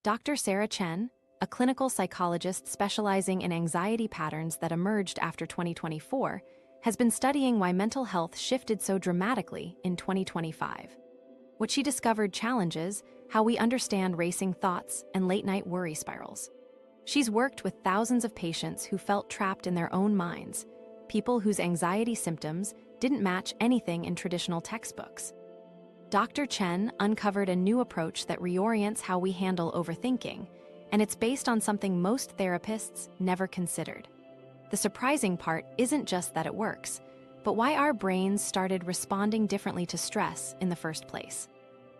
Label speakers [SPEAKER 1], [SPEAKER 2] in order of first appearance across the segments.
[SPEAKER 1] Dr. Sarah Chen, a clinical psychologist specializing in anxiety patterns that emerged after 2024, has been studying why mental health shifted so dramatically in 2025. What she discovered challenges how we understand racing thoughts and late-night worry spirals. She's worked with thousands of patients who felt trapped in their own minds, people whose anxiety symptoms didn't match anything in traditional textbooks. Dr. Chen uncovered a new approach that reorients how we handle overthinking, and it's based on something most therapists never considered. The surprising part isn't just that it works, but why our brains started responding differently to stress in the first place.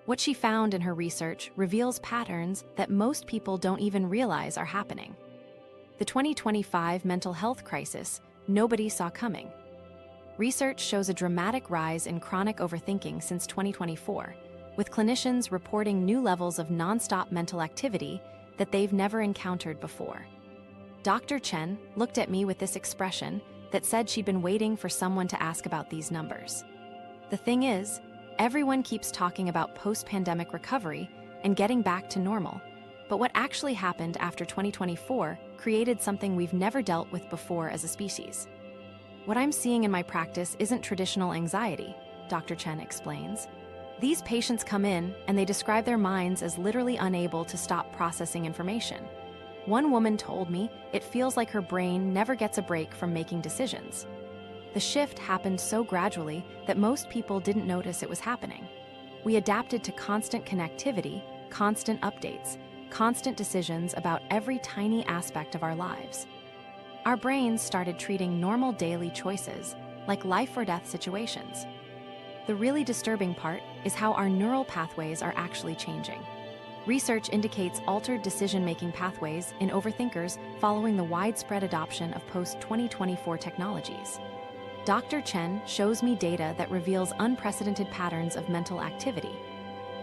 [SPEAKER 1] What she found in her research reveals patterns that most people don't even realize are happening. The 2025 mental health crisis nobody saw coming. Research shows a dramatic rise in chronic overthinking since 2024, with clinicians reporting new levels of nonstop mental activity that they've never encountered before. Dr. Chen looked at me with this expression that said she'd been waiting for someone to ask about these numbers. The thing is, everyone keeps talking about post-pandemic recovery and getting back to normal, but what actually happened after 2024 created something we've never dealt with before as a species. What I'm seeing in my practice isn't traditional anxiety, Dr. Chen explains. These patients come in and they describe their minds as literally unable to stop processing information. One woman told me it feels like her brain never gets a break from making decisions. The shift happened so gradually that most people didn't notice it was happening. We adapted to constant connectivity, constant updates, constant decisions about every tiny aspect of our lives. Our brains started treating normal daily choices like life or death situations. The really disturbing part is how our neural pathways are actually changing. Research indicates altered decision-making pathways in overthinkers following the widespread adoption of post-2024 technologies. Dr. Chen shows me data that reveals unprecedented patterns of mental activity.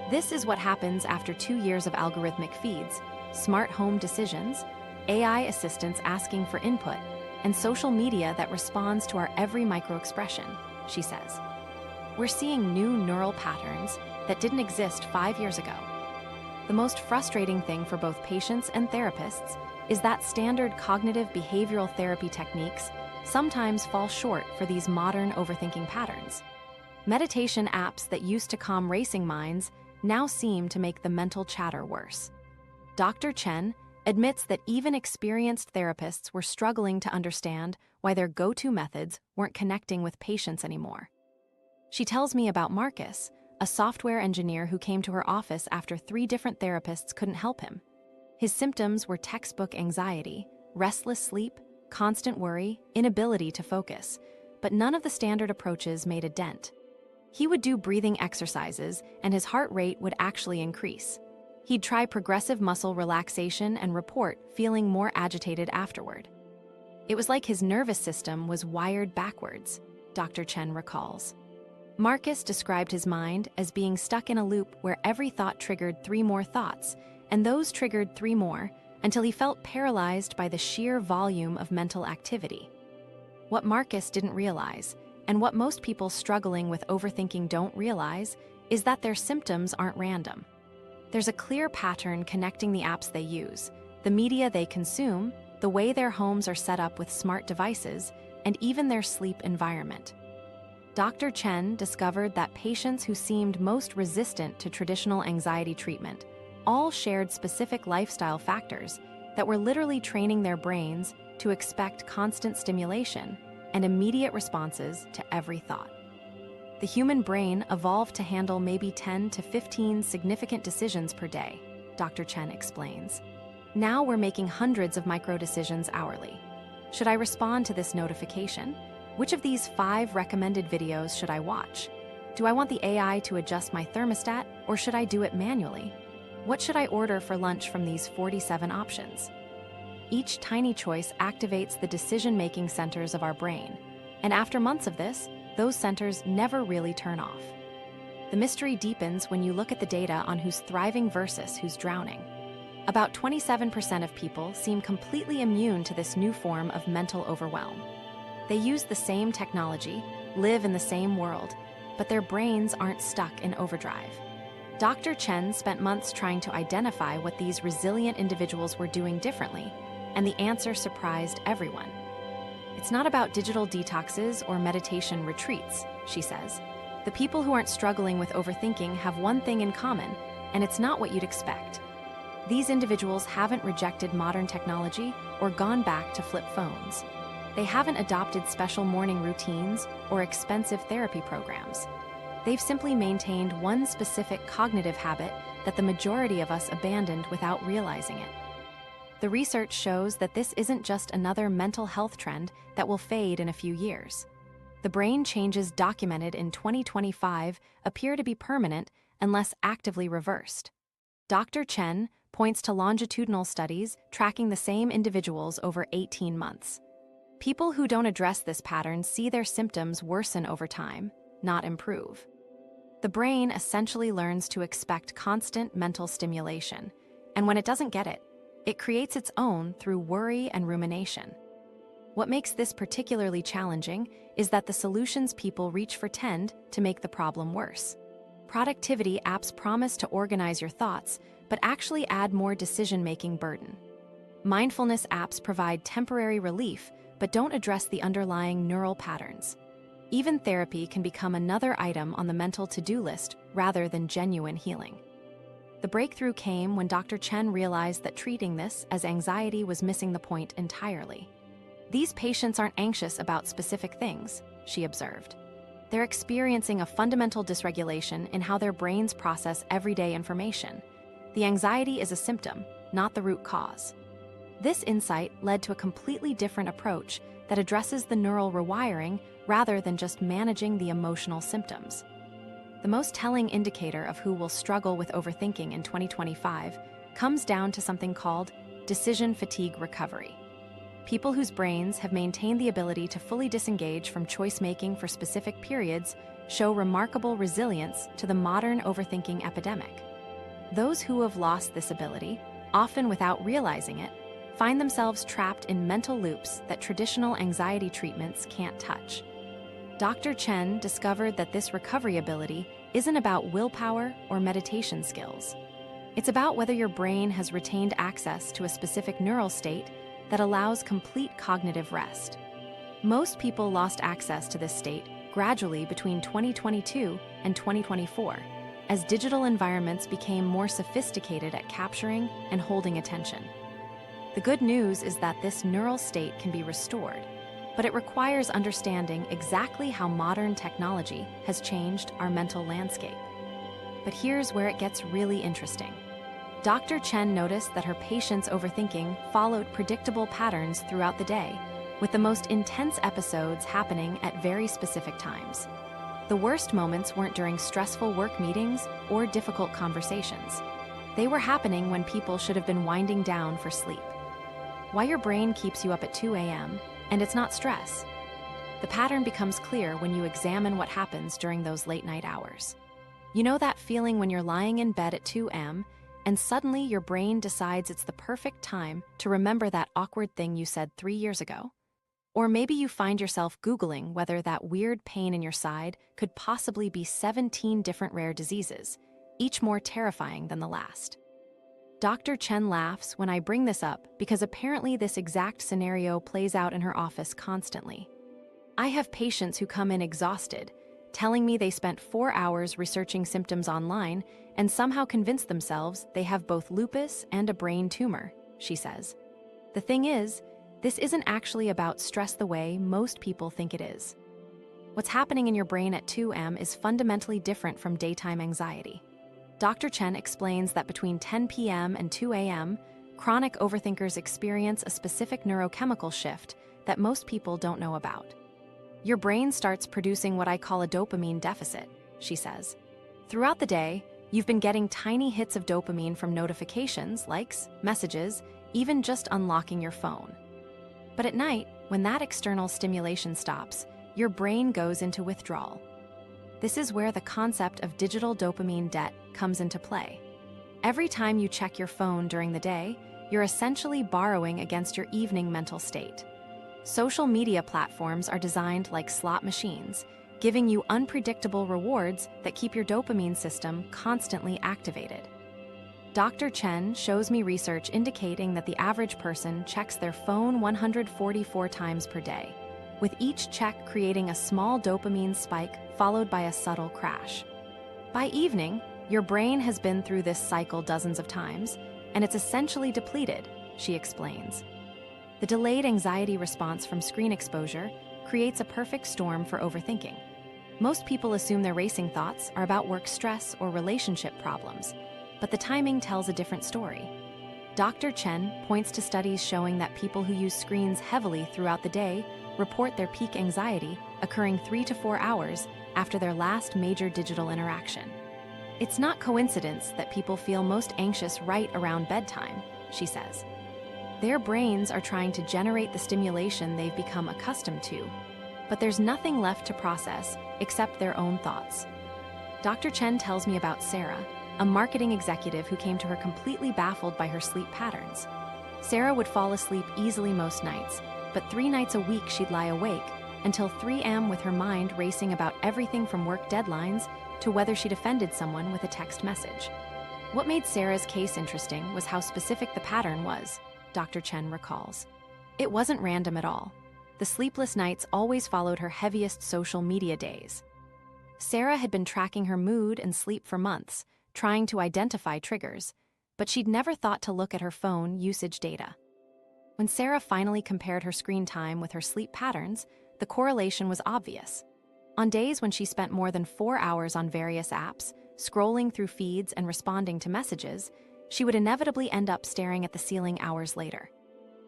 [SPEAKER 1] This is what happens after 2 years of algorithmic feeds, smart home decisions, AI assistants asking for input, and social media that responds to our every microexpression, she says. We're seeing new neural patterns that didn't exist 5 years ago. The most frustrating thing for both patients and therapists is that standard cognitive behavioral therapy techniques sometimes fall short for these modern overthinking patterns. Meditation apps that used to calm racing minds now seem to make the mental chatter worse. Dr. Chen admits that even experienced therapists were struggling to understand why their go-to methods weren't connecting with patients anymore. She tells me about Marcus, a software engineer who came to her office after 3 different therapists couldn't help him. His symptoms were textbook anxiety, restless sleep, constant worry, inability to focus, but none of the standard approaches made a dent. He would do breathing exercises and his heart rate would actually increase. He'd try progressive muscle relaxation and report feeling more agitated afterward. It was like his nervous system was wired backwards, Dr. Chen recalls. Marcus described his mind as being stuck in a loop where every thought triggered 3 more thoughts, and those triggered 3 more, until he felt paralyzed by the sheer volume of mental activity. What Marcus didn't realize, and what most people struggling with overthinking don't realize, is that their symptoms aren't random. There's a clear pattern connecting the apps they use, the media they consume, the way their homes are set up with smart devices, and even their sleep environment. Dr. Chen discovered that patients who seemed most resistant to traditional anxiety treatment all shared specific lifestyle factors that were literally training their brains to expect constant stimulation and immediate responses to every thought. The human brain evolved to handle maybe 10 to 15 significant decisions per day, Dr. Chen explains. Now we're making hundreds of micro-decisions hourly. Should I respond to this notification? Which of these 5 recommended videos should I watch? Do I want the AI to adjust my thermostat, or should I do it manually? What should I order for lunch from these 47 options? Each tiny choice activates the decision-making centers of our brain, and after months of this, those centers never really turn off. The mystery deepens when you look at the data on who's thriving versus who's drowning. About 27% of people seem completely immune to this new form of mental overwhelm. They use the same technology, live in the same world, but their brains aren't stuck in overdrive. Dr. Chen spent months trying to identify what these resilient individuals were doing differently, and the answer surprised everyone. It's not about digital detoxes or meditation retreats, she says. The people who aren't struggling with overthinking have one thing in common, and it's not what you'd expect. These individuals haven't rejected modern technology or gone back to flip phones. They haven't adopted special morning routines or expensive therapy programs. They've simply maintained one specific cognitive habit that the majority of us abandoned without realizing it. The research shows that this isn't just another mental health trend that will fade in a few years. The brain changes documented in 2025 appear to be permanent unless actively reversed. Dr. Chen points to longitudinal studies tracking the same individuals over 18 months. People who don't address this pattern see their symptoms worsen over time, not improve. The brain essentially learns to expect constant mental stimulation, and when it doesn't get it, it creates its own through worry and rumination. What makes this particularly challenging is that the solutions people reach for tend to make the problem worse. Productivity apps promise to organize your thoughts, but actually add more decision-making burden. Mindfulness apps provide temporary relief, but don't address the underlying neural patterns. Even therapy can become another item on the mental to-do list rather than genuine healing. The breakthrough came when Dr. Chen realized that treating this as anxiety was missing the point entirely. These patients aren't anxious about specific things, she observed. They're experiencing a fundamental dysregulation in how their brains process everyday information. The anxiety is a symptom, not the root cause. This insight led to a completely different approach that addresses the neural rewiring rather than just managing the emotional symptoms. The most telling indicator of who will struggle with overthinking in 2025 comes down to something called decision fatigue recovery. People whose brains have maintained the ability to fully disengage from choice-making for specific periods show remarkable resilience to the modern overthinking epidemic. Those who have lost this ability, often without realizing it, find themselves trapped in mental loops that traditional anxiety treatments can't touch. Dr. Chen discovered that this recovery ability isn't about willpower or meditation skills. It's about whether your brain has retained access to a specific neural state that allows complete cognitive rest. Most people lost access to this state gradually between 2022 and 2024, as digital environments became more sophisticated at capturing and holding attention. The good news is that this neural state can be restored, but it requires understanding exactly how modern technology has changed our mental landscape. But here's where it gets really interesting. Dr. Chen noticed that her patients' overthinking followed predictable patterns throughout the day, with the most intense episodes happening at very specific times. The worst moments weren't during stressful work meetings or difficult conversations. They were happening when people should have been winding down for sleep. Why your brain keeps you up at 2 a.m., and it's not stress. The pattern becomes clear when you examine what happens during those late-night hours. You know that feeling when you're lying in bed at 2 a.m., and suddenly your brain decides it's the perfect time to remember that awkward thing you said 3 years ago? Or maybe you find yourself Googling whether that weird pain in your side could possibly be 17 different rare diseases, each more terrifying than the last. Dr. Chen laughs when I bring this up because apparently this exact scenario plays out in her office constantly. I have patients who come in exhausted, telling me they spent 4 hours researching symptoms online and somehow convinced themselves they have both lupus and a brain tumor, she says. The thing is, this isn't actually about stress the way most people think it is. What's happening in your brain at 2 a.m. is fundamentally different from daytime anxiety. Dr. Chen explains that between 10 p.m. and 2 a.m., chronic overthinkers experience a specific neurochemical shift that most people don't know about. Your brain starts producing what I call a dopamine deficit, she says. Throughout the day, you've been getting tiny hits of dopamine from notifications, likes, messages, even just unlocking your phone. But at night, when that external stimulation stops, your brain goes into withdrawal. This is where the concept of digital dopamine debt comes into play. Every time you check your phone during the day, you're essentially borrowing against your evening mental state. Social media platforms are designed like slot machines, giving you unpredictable rewards that keep your dopamine system constantly activated. Dr. Chen shows me research indicating that the average person checks their phone 144 times per day, with each check creating a small dopamine spike followed by a subtle crash. By evening, your brain has been through this cycle dozens of times, and it's essentially depleted, she explains. The delayed anxiety response from screen exposure creates a perfect storm for overthinking. Most people assume their racing thoughts are about work stress or relationship problems, but the timing tells a different story. Dr. Chen points to studies showing that people who use screens heavily throughout the day report their peak anxiety occurring 3 to 4 hours after their last major digital interaction. It's not coincidence that people feel most anxious right around bedtime, she says. Their brains are trying to generate the stimulation they've become accustomed to, but there's nothing left to process except their own thoughts. Dr. Chen tells me about Sarah, a marketing executive who came to her completely baffled by her sleep patterns. Sarah would fall asleep easily most nights, but 3 nights a week she'd lie awake until 3 a.m. with her mind racing about everything from work deadlines to whether she'd offended someone with a text message. What made Sarah's case interesting was how specific the pattern was, Dr. Chen recalls. It wasn't random at all. The sleepless nights always followed her heaviest social media days. Sarah had been tracking her mood and sleep for months, trying to identify triggers, but she'd never thought to look at her phone usage data. When Sarah finally compared her screen time with her sleep patterns, the correlation was obvious. On days when she spent more than 4 hours on various apps, scrolling through feeds and responding to messages, she would inevitably end up staring at the ceiling hours later.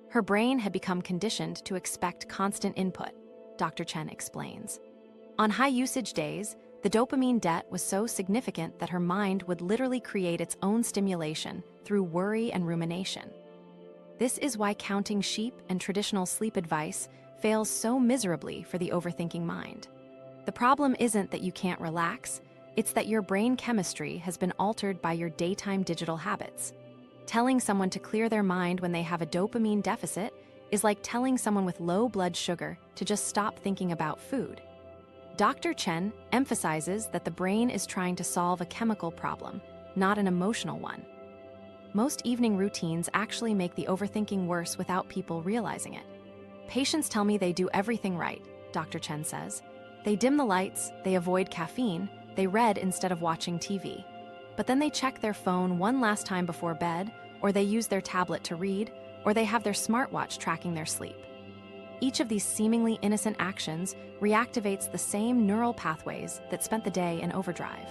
[SPEAKER 1] Her brain had become conditioned to expect constant input, Dr. Chen explains. On high-usage days, the dopamine debt was so significant that her mind would literally create its own stimulation through worry and rumination. This is why counting sheep and traditional sleep advice fails so miserably for the overthinking mind. The problem isn't that you can't relax, it's that your brain chemistry has been altered by your daytime digital habits. Telling someone to clear their mind when they have a dopamine deficit is like telling someone with low blood sugar to just stop thinking about food. Dr. Chen emphasizes that the brain is trying to solve a chemical problem, not an emotional one. Most evening routines actually make the overthinking worse without people realizing it. Patients tell me they do everything right, Dr. Chen says. They dim the lights, they avoid caffeine, they read instead of watching TV. But then they check their phone one last time before bed, or they use their tablet to read, or they have their smartwatch tracking their sleep. Each of these seemingly innocent actions reactivates the same neural pathways that spent the day in overdrive.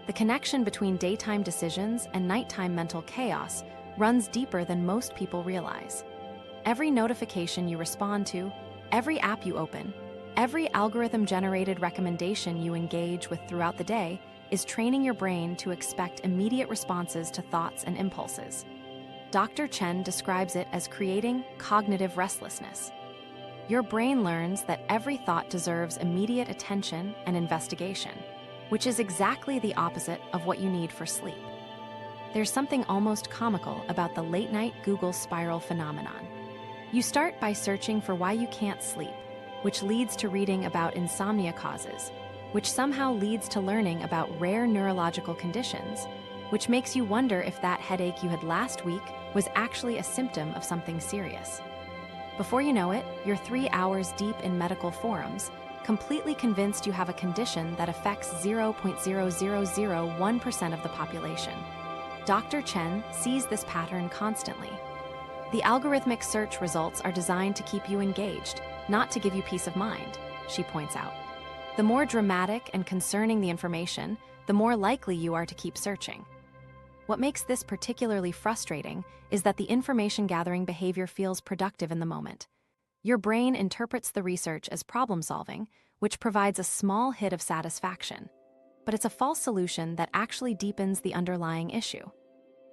[SPEAKER 1] The connection between daytime decisions and nighttime mental chaos runs deeper than most people realize. Every notification you respond to, every app you open, every algorithm-generated recommendation you engage with throughout the day is training your brain to expect immediate responses to thoughts and impulses. Dr. Chen describes it as creating cognitive restlessness. Your brain learns that every thought deserves immediate attention and investigation, which is exactly the opposite of what you need for sleep. There's something almost comical about the late-night Google spiral phenomenon. You start by searching for why you can't sleep, which leads to reading about insomnia causes, which somehow leads to learning about rare neurological conditions, which makes you wonder if that headache you had last week was actually a symptom of something serious. Before you know it, you're 3 hours deep in medical forums, completely convinced you have a condition that affects 0.0001% of the population. Dr. Chen sees this pattern constantly. The algorithmic search results are designed to keep you engaged, not to give you peace of mind, she points out. The more dramatic and concerning the information, the more likely you are to keep searching. What makes this particularly frustrating is that the information-gathering behavior feels productive in the moment. Your brain interprets the research as problem-solving, which provides a small hit of satisfaction. But it's a false solution that actually deepens the underlying issue.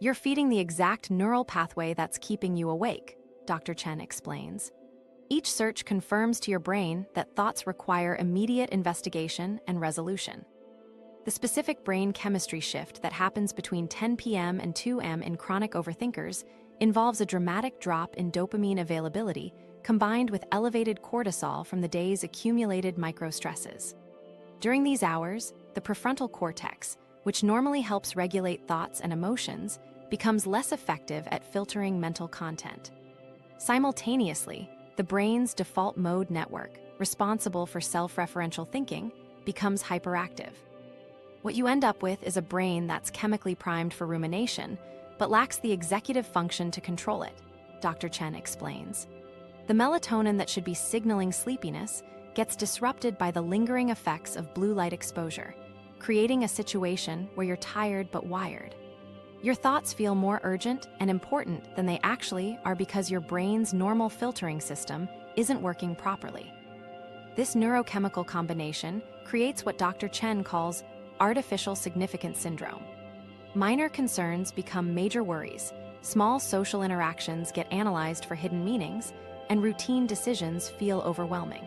[SPEAKER 1] You're feeding the exact neural pathway that's keeping you awake, Dr. Chen explains. Each search confirms to your brain that thoughts require immediate investigation and resolution. The specific brain chemistry shift that happens between 10 p.m. and 2 a.m. in chronic overthinkers involves a dramatic drop in dopamine availability combined with elevated cortisol from the day's accumulated microstresses. During these hours, the prefrontal cortex, which normally helps regulate thoughts and emotions, becomes less effective at filtering mental content. Simultaneously, the brain's default mode network, responsible for self-referential thinking, becomes hyperactive. What you end up with is a brain that's chemically primed for rumination, but lacks the executive function to control it, Dr. Chen explains. The melatonin that should be signaling sleepiness gets disrupted by the lingering effects of blue light exposure, creating a situation where you're tired but wired. Your thoughts feel more urgent and important than they actually are because your brain's normal filtering system isn't working properly. This neurochemical combination creates what Dr. Chen calls artificial significance syndrome. Minor concerns become major worries, small social interactions get analyzed for hidden meanings, and routine decisions feel overwhelming.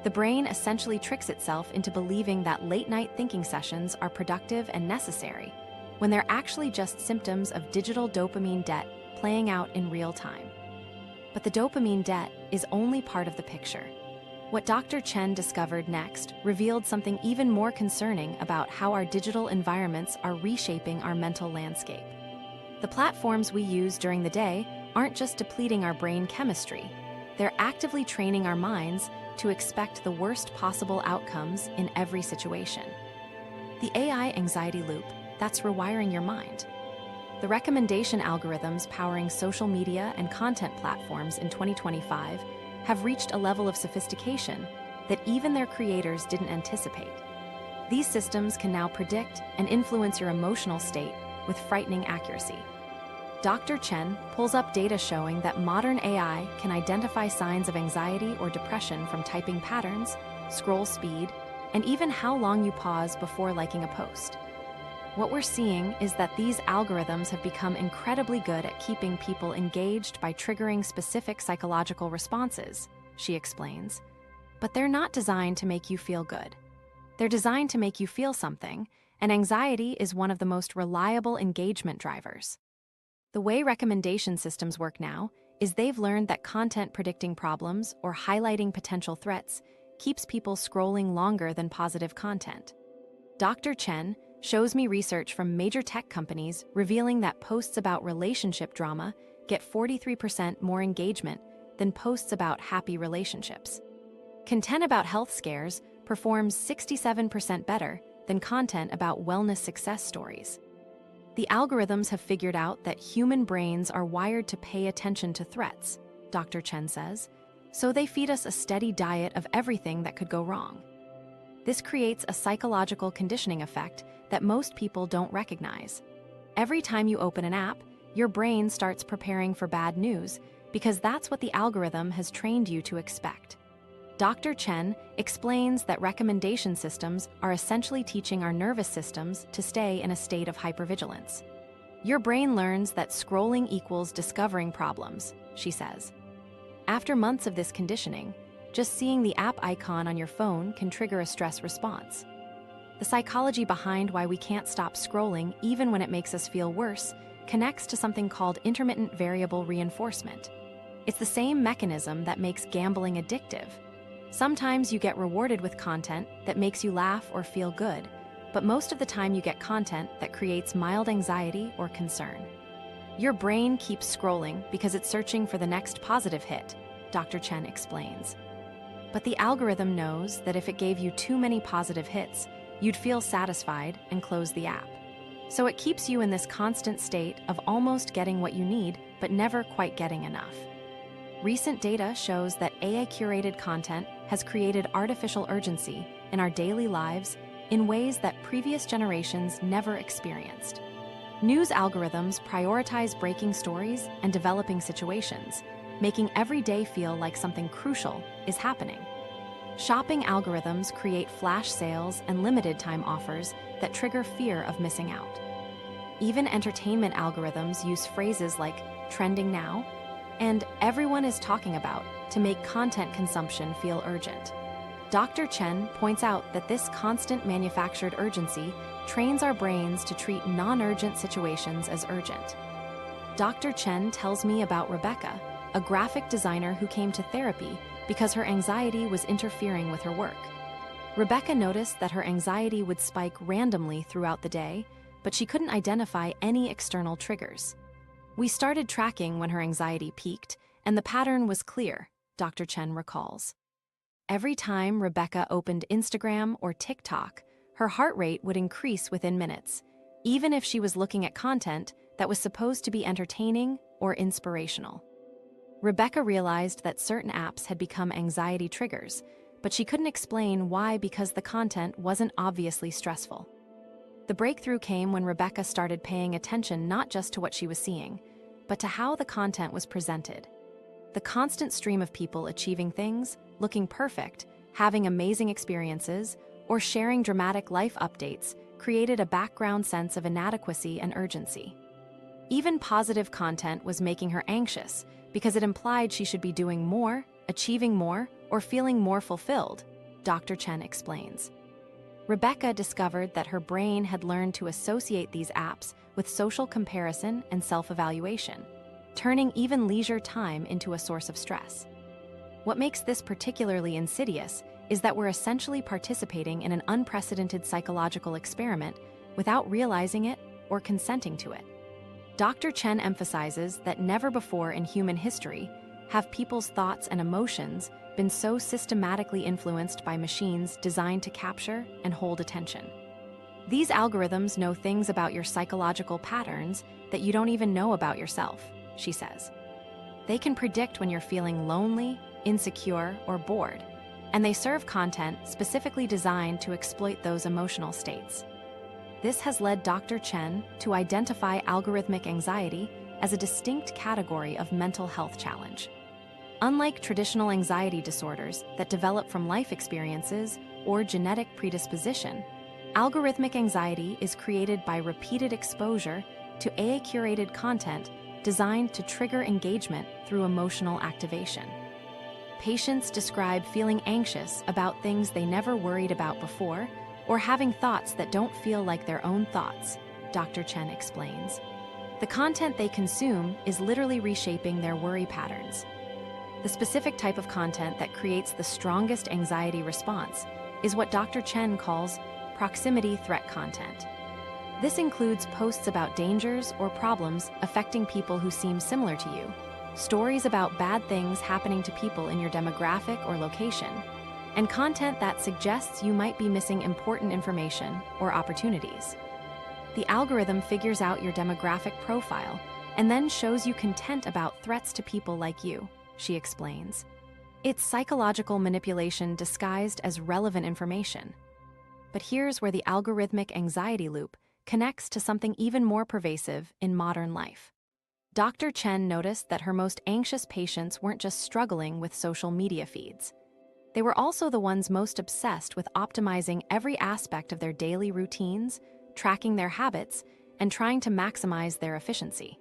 [SPEAKER 1] The brain essentially tricks itself into believing that late-night thinking sessions are productive and necessary, when they're actually just symptoms of digital dopamine debt playing out in real time. But the dopamine debt is only part of the picture. What Dr. Chen discovered next revealed something even more concerning about how our digital environments are reshaping our mental landscape. The platforms we use during the day aren't just depleting our brain chemistry, they're actively training our minds to expect the worst possible outcomes in every situation. The AI anxiety loop, that's rewiring your mind. The recommendation algorithms powering social media and content platforms in 2025 have reached a level of sophistication that even their creators didn't anticipate. These systems can now predict and influence your emotional state with frightening accuracy. Dr. Chen pulls up data showing that modern AI can identify signs of anxiety or depression from typing patterns, scroll speed, and even how long you pause before liking a post. What we're seeing is that these algorithms have become incredibly good at keeping people engaged by triggering specific psychological responses, she explains. But they're not designed to make you feel good. They're designed to make you feel something, and anxiety is one of the most reliable engagement drivers. The way recommendation systems work now is they've learned that content predicting problems or highlighting potential threats keeps people scrolling longer than positive content. Dr. Chen shows me research from major tech companies revealing that posts about relationship drama get 43% more engagement than posts about happy relationships. Content about health scares performs 67% better than content about wellness success stories. The algorithms have figured out that human brains are wired to pay attention to threats, Dr. Chen says, so they feed us a steady diet of everything that could go wrong. This creates a psychological conditioning effect that most people don't recognize. Every time you open an app, your brain starts preparing for bad news because that's what the algorithm has trained you to expect. Dr. Chen explains that recommendation systems are essentially teaching our nervous systems to stay in a state of hypervigilance. Your brain learns that scrolling equals discovering problems, she says. After months of this conditioning, just seeing the app icon on your phone can trigger a stress response. The psychology behind why we can't stop scrolling, even when it makes us feel worse, connects to something called intermittent variable reinforcement. It's the same mechanism that makes gambling addictive. Sometimes you get rewarded with content that makes you laugh or feel good, but most of the time you get content that creates mild anxiety or concern. Your brain keeps scrolling because it's searching for the next positive hit, Dr. Chen explains. But the algorithm knows that if it gave you too many positive hits, you'd feel satisfied and close the app. So it keeps you in this constant state of almost getting what you need, but never quite getting enough. Recent data shows that AI-curated content has created artificial urgency in our daily lives in ways that previous generations never experienced. News algorithms prioritize breaking stories and developing situations, making every day feel like something crucial is happening. Shopping algorithms create flash sales and limited-time offers that trigger fear of missing out. Even entertainment algorithms use phrases like "trending now" and "everyone is talking about" to make content consumption feel urgent. Dr. Chen points out that this constant manufactured urgency trains our brains to treat non-urgent situations as urgent. Dr. Chen tells me about Rebecca, a graphic designer who came to therapy because her anxiety was interfering with her work. Rebecca noticed that her anxiety would spike randomly throughout the day, but she couldn't identify any external triggers. "We started tracking when her anxiety peaked, and the pattern was clear," Dr. Chen recalls. Every time Rebecca opened Instagram or TikTok, her heart rate would increase within minutes, even if she was looking at content that was supposed to be entertaining or inspirational. Rebecca realized that certain apps had become anxiety triggers, but she couldn't explain why because the content wasn't obviously stressful. The breakthrough came when Rebecca started paying attention not just to what she was seeing, but to how the content was presented. The constant stream of people achieving things, looking perfect, having amazing experiences, or sharing dramatic life updates created a background sense of inadequacy and urgency. Even positive content was making her anxious because it implied she should be doing more, achieving more, or feeling more fulfilled, Dr. Chen explains. Rebecca discovered that her brain had learned to associate these apps with social comparison and self-evaluation, turning even leisure time into a source of stress. What makes this particularly insidious is that we're essentially participating in an unprecedented psychological experiment without realizing it or consenting to it. Dr. Chen emphasizes that never before in human history have people's thoughts and emotions been so systematically influenced by machines designed to capture and hold attention. These algorithms know things about your psychological patterns that you don't even know about yourself, she says. They can predict when you're feeling lonely, insecure, or bored, and they serve content specifically designed to exploit those emotional states. This has led Dr. Chen to identify algorithmic anxiety as a distinct category of mental health challenge. Unlike traditional anxiety disorders that develop from life experiences or genetic predisposition, algorithmic anxiety is created by repeated exposure to AI-curated content designed to trigger engagement through emotional activation. Patients describe feeling anxious about things they never worried about before or having thoughts that don't feel like their own thoughts, Dr. Chen explains. The content they consume is literally reshaping their worry patterns. The specific type of content that creates the strongest anxiety response is what Dr. Chen calls proximity threat content. This includes posts about dangers or problems affecting people who seem similar to you, stories about bad things happening to people in your demographic or location, and content that suggests you might be missing important information or opportunities. The algorithm figures out your demographic profile and then shows you content about threats to people like you, she explains. It's psychological manipulation disguised as relevant information. But here's where the algorithmic anxiety loop connects to something even more pervasive in modern life. Dr. Chen noticed that her most anxious patients weren't just struggling with social media feeds. They were also the ones most obsessed with optimizing every aspect of their daily routines, tracking their habits, and trying to maximize their efficiency.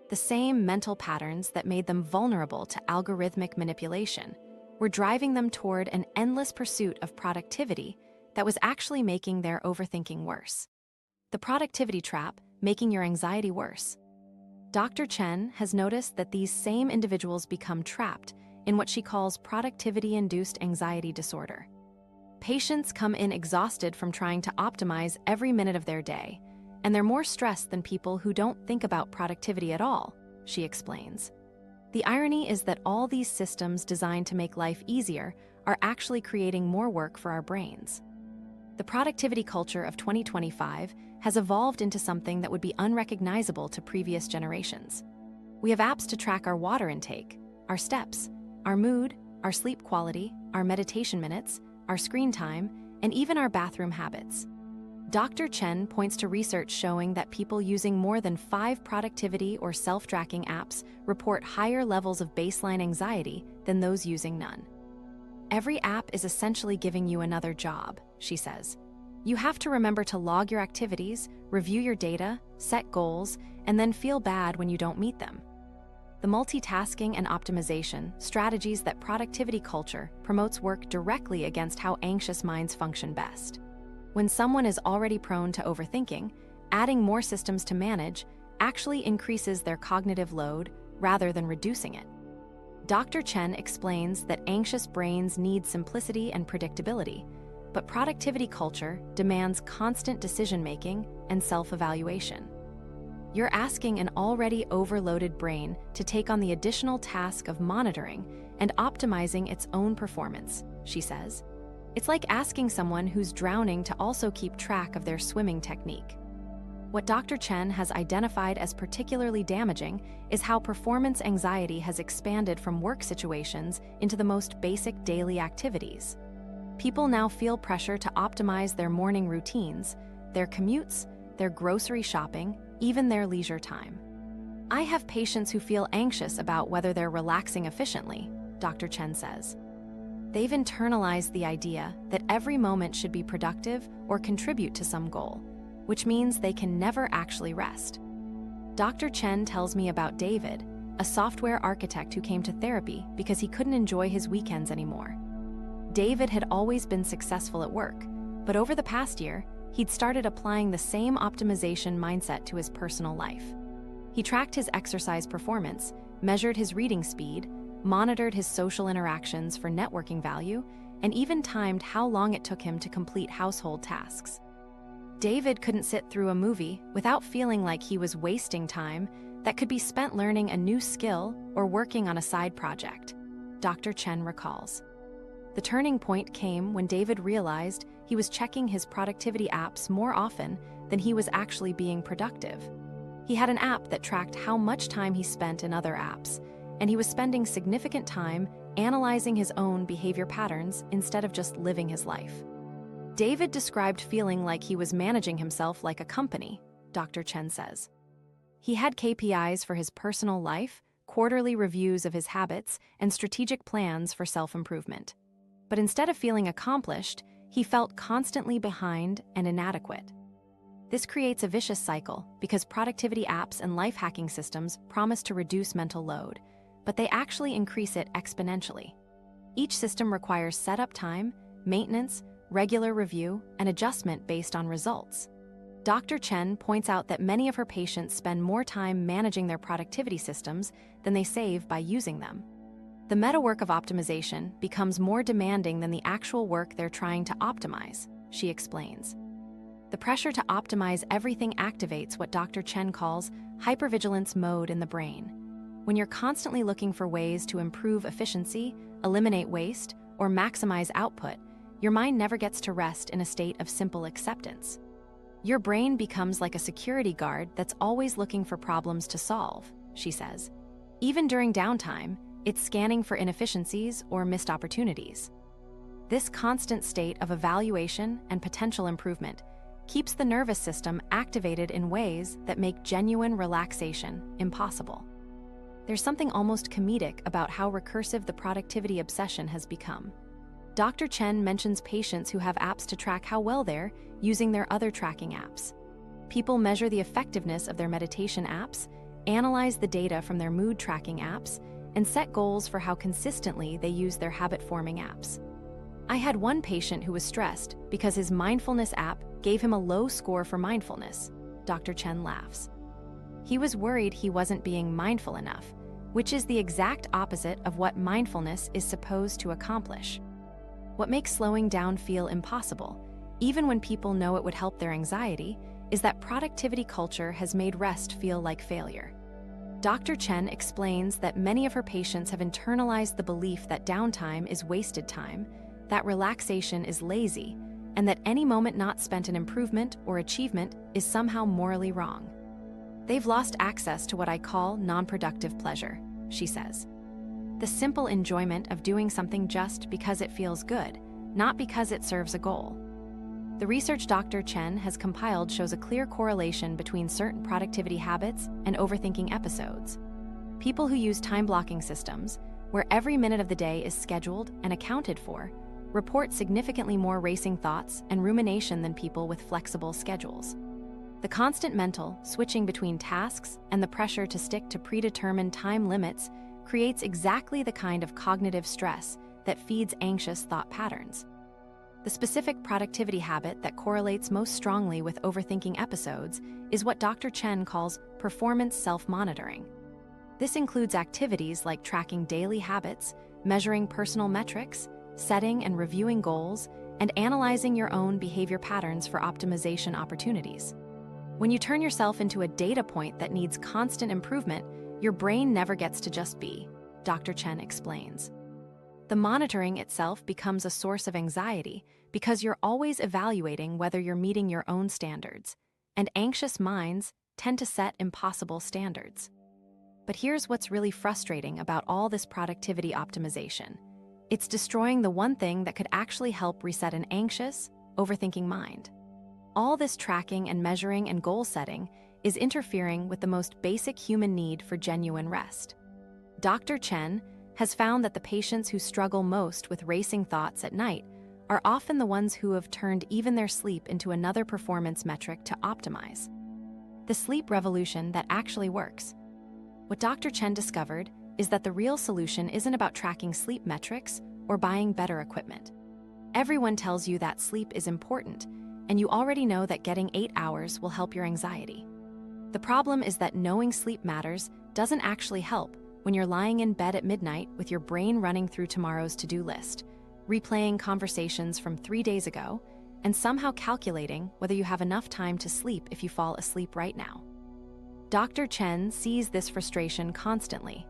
[SPEAKER 1] The same mental patterns that made them vulnerable to algorithmic manipulation were driving them toward an endless pursuit of productivity that was actually making their overthinking worse. The productivity trap, making your anxiety worse. Dr. Chen has noticed that these same individuals become trapped in what she calls productivity-induced anxiety disorder. Patients come in exhausted from trying to optimize every minute of their day, and they're more stressed than people who don't think about productivity at all, she explains. The irony is that all these systems designed to make life easier are actually creating more work for our brains. The productivity culture of 2025 has evolved into something that would be unrecognizable to previous generations. We have apps to track our water intake, our steps, our mood, our sleep quality, our meditation minutes, our screen time, and even our bathroom habits. Dr. Chen points to research showing that people using more than 5 productivity or self-tracking apps report higher levels of baseline anxiety than those using none. Every app is essentially giving you another job, she says. You have to remember to log your activities, review your data, set goals, and then feel bad when you don't meet them. The multitasking and optimization, strategies that productivity culture promotes, work directly against how anxious minds function best. When someone is already prone to overthinking, adding more systems to manage actually increases their cognitive load rather than reducing it. Dr. Chen explains that anxious brains need simplicity and predictability, But productivity culture demands constant decision-making and self-evaluation. You're asking an already overloaded brain to take on the additional task of monitoring and optimizing its own performance, she says. It's like asking someone who's drowning to also keep track of their swimming technique. What Dr. Chen has identified as particularly damaging is how performance anxiety has expanded from work situations into the most basic daily activities. People now feel pressure to optimize their morning routines, their commutes, their grocery shopping, even their leisure time. I have patients who feel anxious about whether they're relaxing efficiently, Dr. Chen says. They've internalized the idea that every moment should be productive or contribute to some goal, which means they can never actually rest. Dr. Chen tells me about David, a software architect who came to therapy because he couldn't enjoy his weekends anymore. David had always been successful at work, but over the past year, he'd started applying the same optimization mindset to his personal life. He tracked his exercise performance, measured his reading speed, monitored his social interactions for networking value, and even timed how long it took him to complete household tasks. David couldn't sit through a movie without feeling like he was wasting time that could be spent learning a new skill or working on a side project, Dr. Chen recalls. The turning point came when David realized he was checking his productivity apps more often than he was actually being productive. He had an app that tracked how much time he spent in other apps, and he was spending significant time analyzing his own behavior patterns instead of just living his life. David described feeling like he was managing himself like a company, Dr. Chen says. He had KPIs for his personal life, quarterly reviews of his habits, and strategic plans for self-improvement. But instead of feeling accomplished, he felt constantly behind and inadequate. This creates a vicious cycle because productivity apps and life hacking systems promise to reduce mental load, but they actually increase it exponentially. Each system requires setup time, maintenance, regular review, and adjustment based on results. Dr. Chen points out that many of her patients spend more time managing their productivity systems than they save by using them. The meta-work of optimization becomes more demanding than the actual work they're trying to optimize, she explains. The pressure to optimize everything activates what Dr. Chen calls hypervigilance mode in the brain. When you're constantly looking for ways to improve efficiency, eliminate waste, or maximize output, your mind never gets to rest in a state of simple acceptance. Your brain becomes like a security guard that's always looking for problems to solve, she says. Even during downtime, it's scanning for inefficiencies or missed opportunities. This constant state of evaluation and potential improvement keeps the nervous system activated in ways that make genuine relaxation impossible. There's something almost comedic about how recursive the productivity obsession has become. Dr. Chen mentions patients who have apps to track how well they're using their other tracking apps. People measure the effectiveness of their meditation apps, analyze the data from their mood tracking apps, and set goals for how consistently they use their habit-forming apps. I had one patient who was stressed because his mindfulness app gave him a low score for mindfulness, Dr. Chen laughs. He was worried he wasn't being mindful enough, which is the exact opposite of what mindfulness is supposed to accomplish. What makes slowing down feel impossible, even when people know it would help their anxiety, is that productivity culture has made rest feel like failure. Dr. Chen explains that many of her patients have internalized the belief that downtime is wasted time, that relaxation is lazy, and that any moment not spent in improvement or achievement is somehow morally wrong. They've lost access to what I call non-productive pleasure, she says. The simple enjoyment of doing something just because it feels good, not because it serves a goal. The research Dr. Chen has compiled shows a clear correlation between certain productivity habits and overthinking episodes. People who use time-blocking systems, where every minute of the day is scheduled and accounted for, report significantly more racing thoughts and rumination than people with flexible schedules. The constant mental switching between tasks and the pressure to stick to predetermined time limits creates exactly the kind of cognitive stress that feeds anxious thought patterns. The specific productivity habit that correlates most strongly with overthinking episodes is what Dr. Chen calls performance self-monitoring. This includes activities like tracking daily habits, measuring personal metrics, setting and reviewing goals, and analyzing your own behavior patterns for optimization opportunities. When you turn yourself into a data point that needs constant improvement, your brain never gets to just be, Dr. Chen explains. The monitoring itself becomes a source of anxiety because you're always evaluating whether you're meeting your own standards, and anxious minds tend to set impossible standards. But here's what's really frustrating about all this productivity optimization. It's destroying the one thing that could actually help reset an anxious, overthinking mind. All this tracking and measuring and goal setting is interfering with the most basic human need for genuine rest. Dr. Chen has found that the patients who struggle most with racing thoughts at night are often the ones who have turned even their sleep into another performance metric to optimize. The sleep revolution that actually works. What Dr. Chen discovered is that the real solution isn't about tracking sleep metrics or buying better equipment. Everyone tells you that sleep is important, and you already know that getting 8 hours will help your anxiety. The problem is that knowing sleep matters doesn't actually help when you're lying in bed at midnight with your brain running through tomorrow's to-do list, replaying conversations from 3 days ago, and somehow calculating whether you have enough time to sleep if you fall asleep right now. Dr. Chen sees this frustration constantly.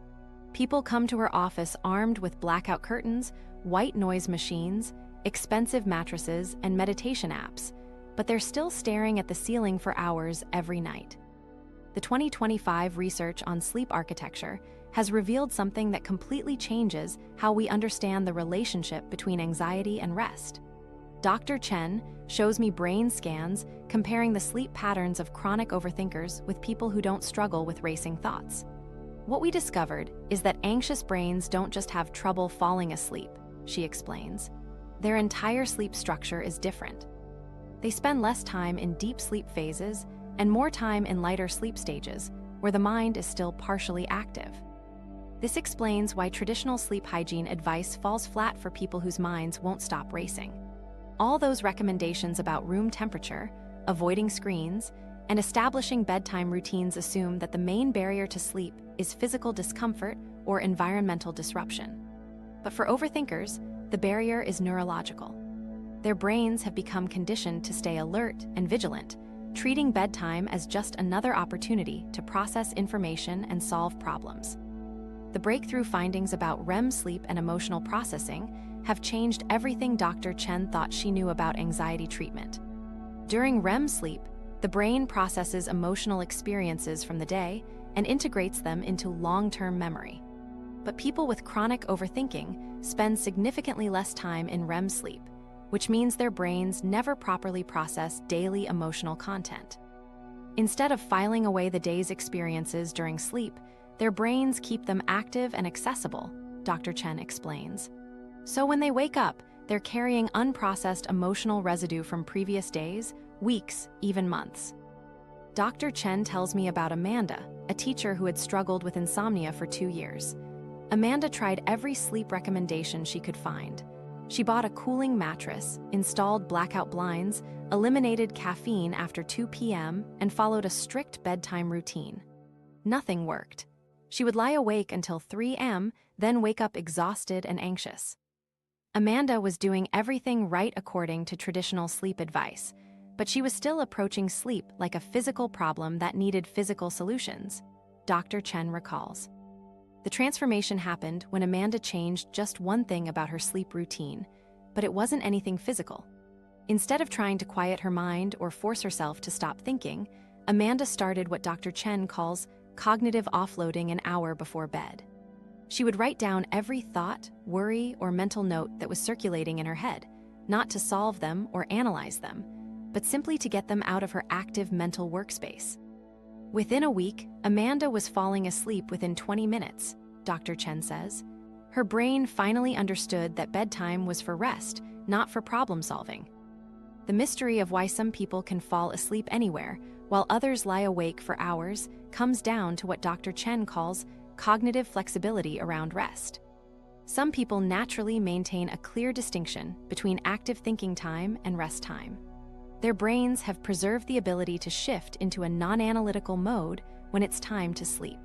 [SPEAKER 1] People come to her office armed with blackout curtains, white noise machines, expensive mattresses, and meditation apps, but they're still staring at the ceiling for hours every night. The 2025 research on sleep architecture has revealed something that completely changes how we understand the relationship between anxiety and rest. Dr. Chen shows me brain scans comparing the sleep patterns of chronic overthinkers with people who don't struggle with racing thoughts. What we discovered is that anxious brains don't just have trouble falling asleep, she explains. Their entire sleep structure is different. They spend less time in deep sleep phases and more time in lighter sleep stages, where the mind is still partially active. This explains why traditional sleep hygiene advice falls flat for people whose minds won't stop racing. All those recommendations about room temperature, avoiding screens, and establishing bedtime routines assume that the main barrier to sleep is physical discomfort or environmental disruption. But for overthinkers, the barrier is neurological. Their brains have become conditioned to stay alert and vigilant, treating bedtime as just another opportunity to process information and solve problems. The breakthrough findings about REM sleep and emotional processing have changed everything Dr. Chen thought she knew about anxiety treatment. During REM sleep, the brain processes emotional experiences from the day and integrates them into long-term memory. But people with chronic overthinking spend significantly less time in REM sleep, which means their brains never properly process daily emotional content. Instead of filing away the day's experiences during sleep, their brains keep them active and accessible, Dr. Chen explains. So when they wake up, they're carrying unprocessed emotional residue from previous days, weeks, even months. Dr. Chen tells me about Amanda, a teacher who had struggled with insomnia for 2 years. Amanda tried every sleep recommendation she could find. She bought a cooling mattress, installed blackout blinds, eliminated caffeine after 2 p.m., and followed a strict bedtime routine. Nothing worked. She would lie awake until 3 a.m., then wake up exhausted and anxious. Amanda was doing everything right according to traditional sleep advice, but she was still approaching sleep like a physical problem that needed physical solutions, Dr. Chen recalls. The transformation happened when Amanda changed just one thing about her sleep routine, but it wasn't anything physical. Instead of trying to quiet her mind or force herself to stop thinking, Amanda started what Dr. Chen calls cognitive offloading an hour before bed. She would write down every thought, worry, or mental note that was circulating in her head, not to solve them or analyze them, but simply to get them out of her active mental workspace. Within a week, Amanda was falling asleep within 20 minutes, Dr. Chen says. Her brain finally understood that bedtime was for rest, not for problem solving. The mystery of why some people can fall asleep anywhere, while others lie awake for hours, comes down to what Dr. Chen calls cognitive flexibility around rest. Some people naturally maintain a clear distinction between active thinking time and rest time. Their brains have preserved the ability to shift into a non-analytical mode when it's time to sleep.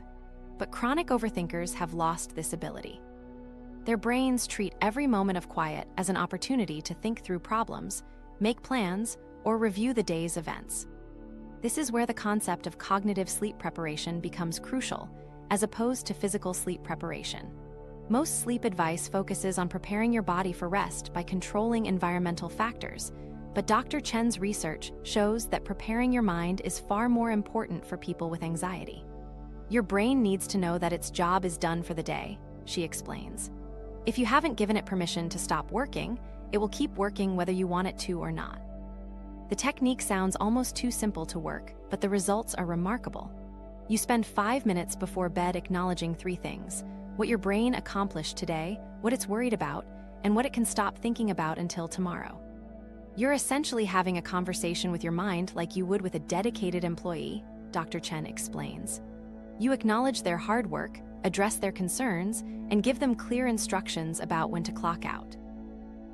[SPEAKER 1] But chronic overthinkers have lost this ability. Their brains treat every moment of quiet as an opportunity to think through problems, make plans, or review the day's events. This is where the concept of cognitive sleep preparation becomes crucial, as opposed to physical sleep preparation. Most sleep advice focuses on preparing your body for rest by controlling environmental factors, but Dr. Chen's research shows that preparing your mind is far more important for people with anxiety. Your brain needs to know that its job is done for the day, she explains. If you haven't given it permission to stop working, it will keep working whether you want it to or not. The technique sounds almost too simple to work, but the results are remarkable. You spend 5 minutes before bed acknowledging 3 things: what your brain accomplished today, what it's worried about, and what it can stop thinking about until tomorrow. You're essentially having a conversation with your mind like you would with a dedicated employee, Dr. Chen explains. You acknowledge their hard work, address their concerns, and give them clear instructions about when to clock out.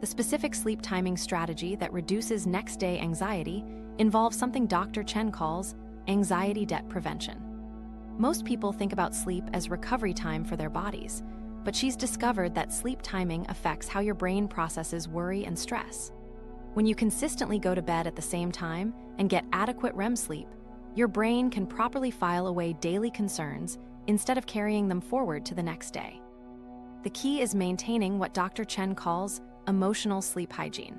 [SPEAKER 1] The specific sleep timing strategy that reduces next-day anxiety involves something Dr. Chen calls anxiety debt prevention. Most people think about sleep as recovery time for their bodies, but she's discovered that sleep timing affects how your brain processes worry and stress. When you consistently go to bed at the same time and get adequate REM sleep, your brain can properly file away daily concerns instead of carrying them forward to the next day. The key is maintaining what Dr. Chen calls emotional sleep hygiene.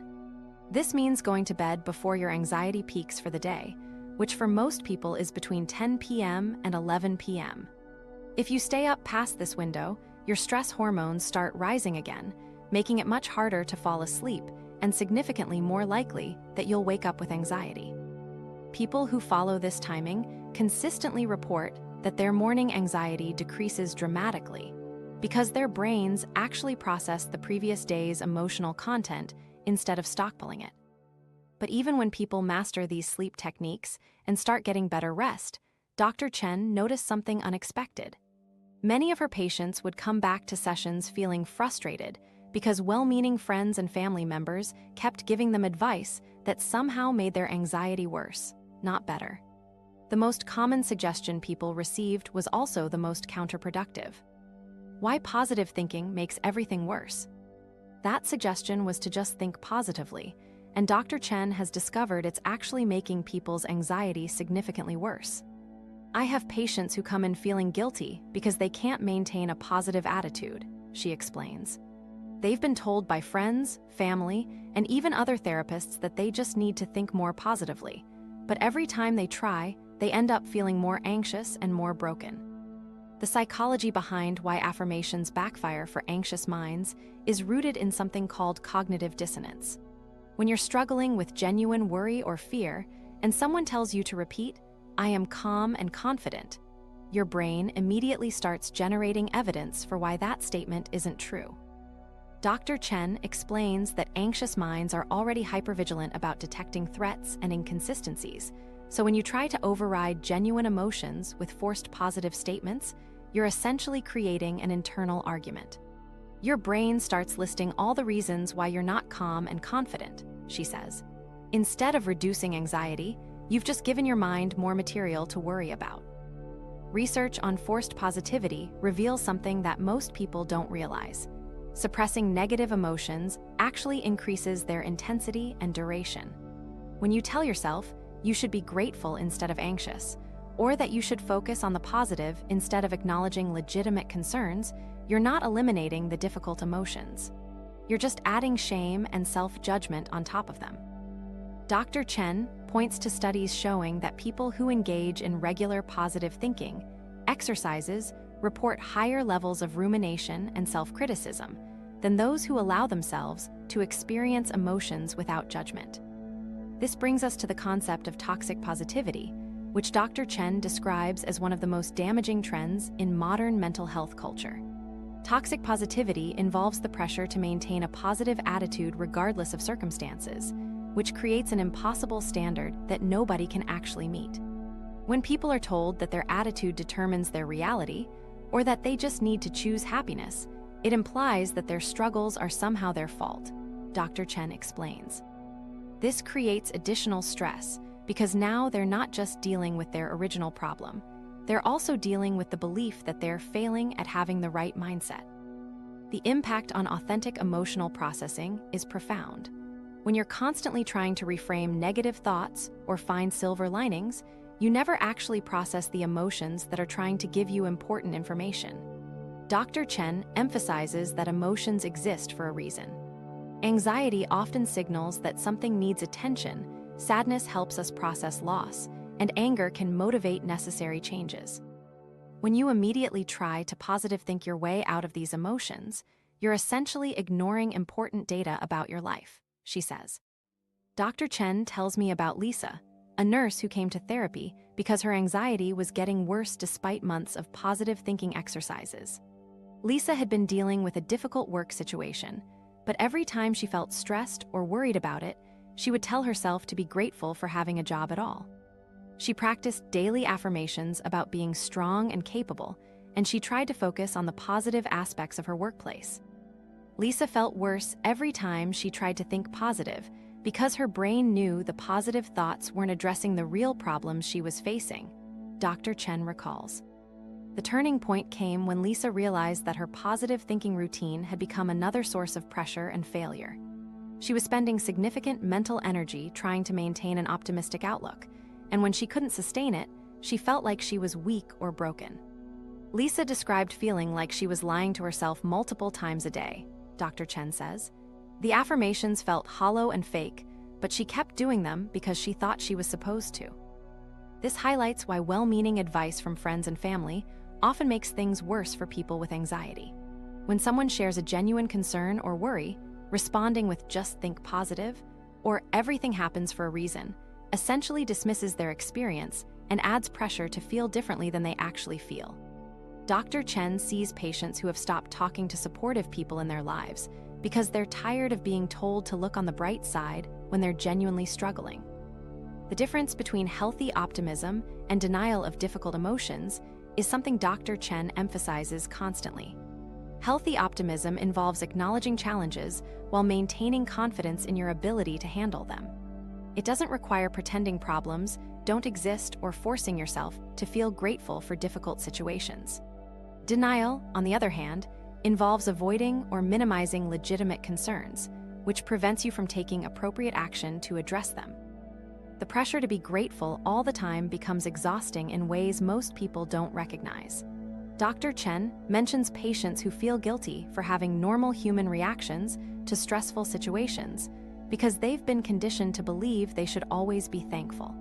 [SPEAKER 1] This means going to bed before your anxiety peaks for the day, which for most people is between 10 p.m. and 11 p.m. If you stay up past this window, your stress hormones start rising again, making it much harder to fall asleep and significantly more likely that you'll wake up with anxiety. People who follow this timing consistently report that their morning anxiety decreases dramatically because their brains actually process the previous day's emotional content instead of stockpiling it. But even when people master these sleep techniques and start getting better rest, Dr. Chen noticed something unexpected. Many of her patients would come back to sessions feeling frustrated because well-meaning friends and family members kept giving them advice that somehow made their anxiety worse, not better. The most common suggestion people received was also the most counterproductive. Why positive thinking makes everything worse? That suggestion was to just think positively, and Dr. Chen has discovered it's actually making people's anxiety significantly worse. I have patients who come in feeling guilty because they can't maintain a positive attitude, she explains. They've been told by friends, family, and even other therapists that they just need to think more positively, but every time they try, they end up feeling more anxious and more broken. The psychology behind why affirmations backfire for anxious minds is rooted in something called cognitive dissonance. When you're struggling with genuine worry or fear, and someone tells you to repeat, "I am calm and confident," your brain immediately starts generating evidence for why that statement isn't true. Dr. Chen explains that anxious minds are already hypervigilant about detecting threats and inconsistencies, so when you try to override genuine emotions with forced positive statements, you're essentially creating an internal argument. Your brain starts listing all the reasons why you're not calm and confident, she says. Instead of reducing anxiety, you've just given your mind more material to worry about. Research on forced positivity reveals something that most people don't realize. Suppressing negative emotions actually increases their intensity and duration. When you tell yourself you should be grateful instead of anxious, or that you should focus on the positive instead of acknowledging legitimate concerns, you're not eliminating the difficult emotions. You're just adding shame and self-judgment on top of them. Dr. Chen points to studies showing that people who engage in regular positive thinking exercises report higher levels of rumination and self-criticism than those who allow themselves to experience emotions without judgment. This brings us to the concept of toxic positivity, which Dr. Chen describes as one of the most damaging trends in modern mental health culture. Toxic positivity involves the pressure to maintain a positive attitude regardless of circumstances, which creates an impossible standard that nobody can actually meet. When people are told that their attitude determines their reality, or that they just need to choose happiness, it implies that their struggles are somehow their fault, Dr. Chen explains. This creates additional stress because now they're not just dealing with their original problem, they're also dealing with the belief that they're failing at having the right mindset. The impact on authentic emotional processing is profound. When you're constantly trying to reframe negative thoughts or find silver linings, you never actually process the emotions that are trying to give you important information. Dr. Chen emphasizes that emotions exist for a reason. Anxiety often signals that something needs attention, sadness helps us process loss, and anger can motivate necessary changes. When you immediately try to positive think your way out of these emotions, you're essentially ignoring important data about your life, she says. Dr. Chen tells me about Lisa, a nurse who came to therapy because her anxiety was getting worse despite months of positive thinking exercises. Lisa had been dealing with a difficult work situation, but every time she felt stressed or worried about it, she would tell herself to be grateful for having a job at all. She practiced daily affirmations about being strong and capable, and she tried to focus on the positive aspects of her workplace. Lisa felt worse every time she tried to think positive because her brain knew the positive thoughts weren't addressing the real problems she was facing, Dr. Chen recalls. The turning point came when Lisa realized that her positive thinking routine had become another source of pressure and failure. She was spending significant mental energy trying to maintain an optimistic outlook, and when she couldn't sustain it, she felt like she was weak or broken. Lisa described feeling like she was lying to herself multiple times a day, Dr. Chen says. The affirmations felt hollow and fake, but she kept doing them because she thought she was supposed to. This highlights why well-meaning advice from friends and family often makes things worse for people with anxiety. When someone shares a genuine concern or worry, responding with "just think positive" or "everything happens for a reason" essentially dismisses their experience and adds pressure to feel differently than they actually feel. Dr. Chen sees patients who have stopped talking to supportive people in their lives because they're tired of being told to look on the bright side when they're genuinely struggling. The difference between healthy optimism and denial of difficult emotions is something Dr. Chen emphasizes constantly. Healthy optimism involves acknowledging challenges while maintaining confidence in your ability to handle them. It doesn't require pretending problems don't exist or forcing yourself to feel grateful for difficult situations. Denial, on the other hand, involves avoiding or minimizing legitimate concerns, which prevents you from taking appropriate action to address them. The pressure to be grateful all the time becomes exhausting in ways most people don't recognize. Dr. Chen mentions patients who feel guilty for having normal human reactions to stressful situations because they've been conditioned to believe they should always be thankful.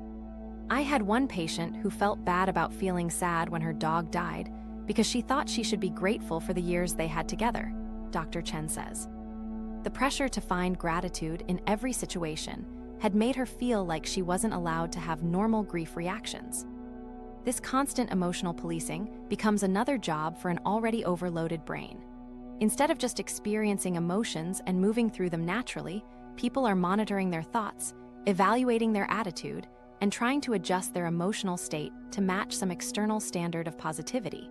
[SPEAKER 1] I had one patient who felt bad about feeling sad when her dog died because she thought she should be grateful for the years they had together, Dr. Chen says. The pressure to find gratitude in every situation had made her feel like she wasn't allowed to have normal grief reactions. This constant emotional policing becomes another job for an already overloaded brain. Instead of just experiencing emotions and moving through them naturally, people are monitoring their thoughts, evaluating their attitude, and trying to adjust their emotional state to match some external standard of positivity.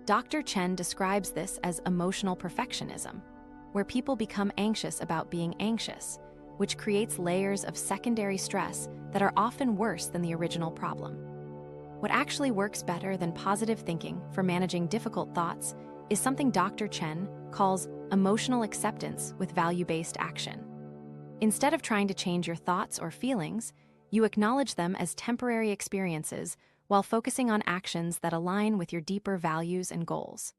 [SPEAKER 1] Dr. Chen describes this as emotional perfectionism, where people become anxious about being anxious, which creates layers of secondary stress that are often worse than the original problem. What actually works better than positive thinking for managing difficult thoughts is something Dr. Chen calls emotional acceptance with value-based action. Instead of trying to change your thoughts or feelings, you acknowledge them as temporary experiences while focusing on actions that align with your deeper values and goals.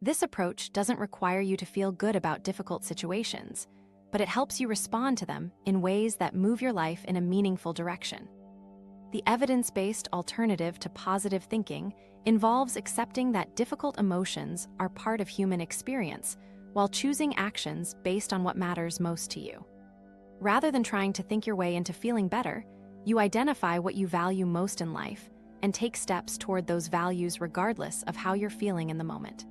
[SPEAKER 1] This approach doesn't require you to feel good about difficult situations, but it helps you respond to them in ways that move your life in a meaningful direction. The evidence-based alternative to positive thinking involves accepting that difficult emotions are part of human experience while choosing actions based on what matters most to you. Rather than trying to think your way into feeling better, you identify what you value most in life and take steps toward those values regardless of how you're feeling in the moment.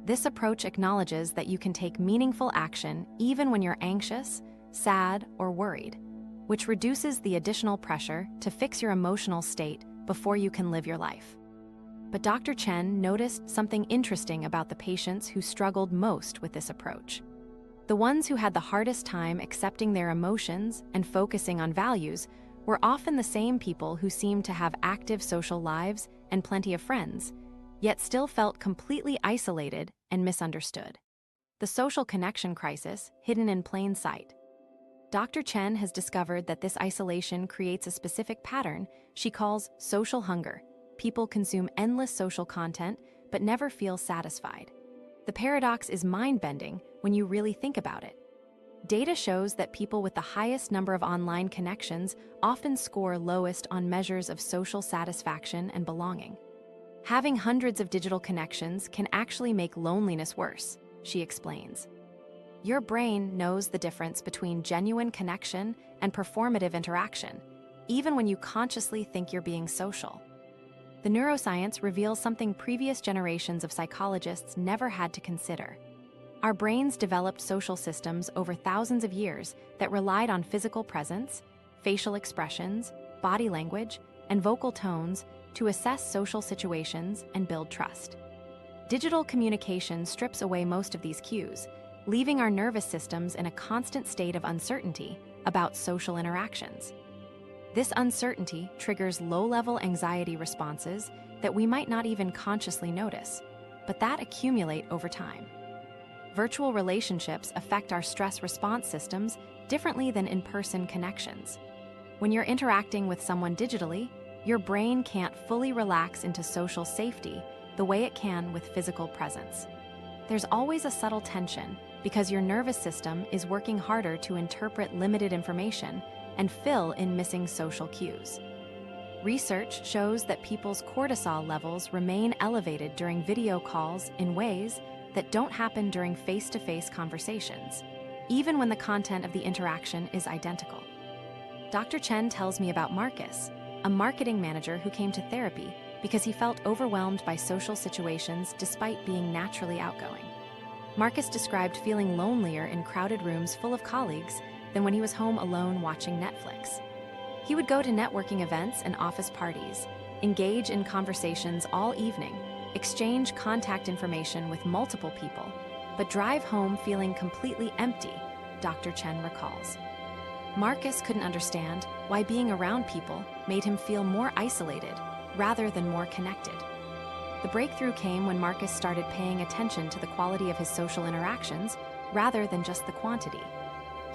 [SPEAKER 1] This approach acknowledges that you can take meaningful action even when you're anxious, sad, or worried, which reduces the additional pressure to fix your emotional state before you can live your life. But Dr. Chen noticed something interesting about the patients who struggled most with this approach. The ones who had the hardest time accepting their emotions and focusing on values were often the same people who seemed to have active social lives and plenty of friends, yet still felt completely isolated and misunderstood. the social connection crisis hidden in plain sight. Dr. Chen has discovered that this isolation creates a specific pattern she calls social hunger. People consume endless social content but never feel satisfied. The paradox is mind-bending when you really think about it. Data shows that people with the highest number of online connections often score lowest on measures of social satisfaction and belonging. Having hundreds of digital connections can actually make loneliness worse, she explains. Your brain knows the difference between genuine connection and performative interaction, even when you consciously think you're being social. The neuroscience reveals something previous generations of psychologists never had to consider. Our brains developed social systems over thousands of years that relied on physical presence, facial expressions, body language, and vocal tones to assess social situations and build trust. Digital communication strips away most of these cues, leaving our nervous systems in a constant state of uncertainty about social interactions. This uncertainty triggers low-level anxiety responses that we might not even consciously notice, but that accumulate over time. Virtual relationships affect our stress response systems differently than in-person connections. When you're interacting with someone digitally, your brain can't fully relax into social safety the way it can with physical presence. There's always a subtle tension because your nervous system is working harder to interpret limited information and fill in missing social cues. Research shows that people's cortisol levels remain elevated during video calls in ways that don't happen during face-to-face conversations, even when the content of the interaction is identical. Dr. Chen tells me about Marcus, a marketing manager who came to therapy because he felt overwhelmed by social situations despite being naturally outgoing. Marcus described feeling lonelier in crowded rooms full of colleagues than when he was home alone watching Netflix. He would go to networking events and office parties, engage in conversations all evening, exchange contact information with multiple people, but drive home feeling completely empty, Dr. Chen recalls. Marcus couldn't understand why being around people made him feel more isolated rather than more connected. The breakthrough came when Marcus started paying attention to the quality of his social interactions rather than just the quantity.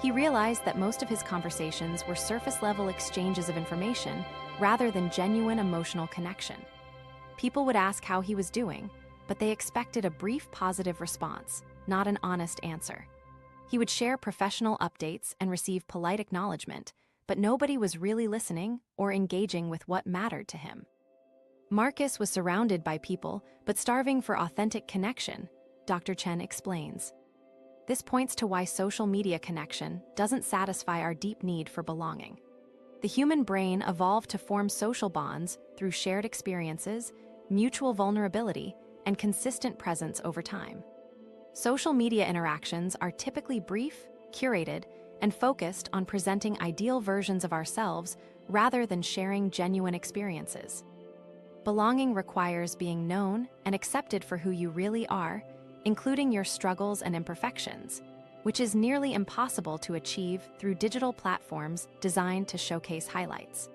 [SPEAKER 1] He realized that most of his conversations were surface-level exchanges of information rather than genuine emotional connection. People would ask how he was doing, but they expected a brief positive response, not an honest answer. He would share professional updates and receive polite acknowledgement, but nobody was really listening or engaging with what mattered to him. Marcus was surrounded by people, but starving for authentic connection, Dr. Chen explains. This points to why social media connection doesn't satisfy our deep need for belonging. The human brain evolved to form social bonds through shared experiences, mutual vulnerability, and consistent presence over time. Social media interactions are typically brief, curated, and focused on presenting ideal versions of ourselves rather than sharing genuine experiences. Belonging requires being known and accepted for who you really are, including your struggles and imperfections, which is nearly impossible to achieve through digital platforms designed to showcase highlights.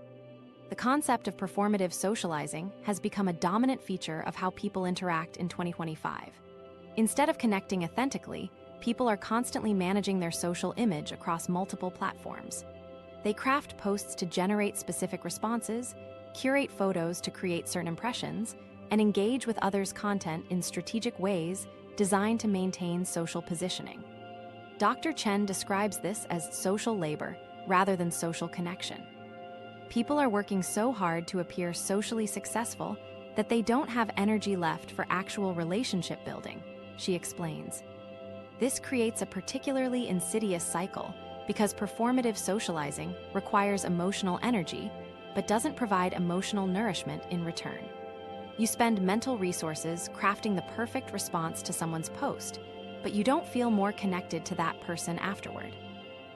[SPEAKER 1] The concept of performative socializing has become a dominant feature of how people interact in 2025. Instead of connecting authentically, people are constantly managing their social image across multiple platforms. They craft posts to generate specific responses, curate photos to create certain impressions, and engage with others' content in strategic ways designed to maintain social positioning. Dr. Chen describes this as social labor rather than social connection. People are working so hard to appear socially successful that they don't have energy left for actual relationship building, she explains. This creates a particularly insidious cycle because performative socializing requires emotional energy but doesn't provide emotional nourishment in return. You spend mental resources crafting the perfect response to someone's post, but you don't feel more connected to that person afterward.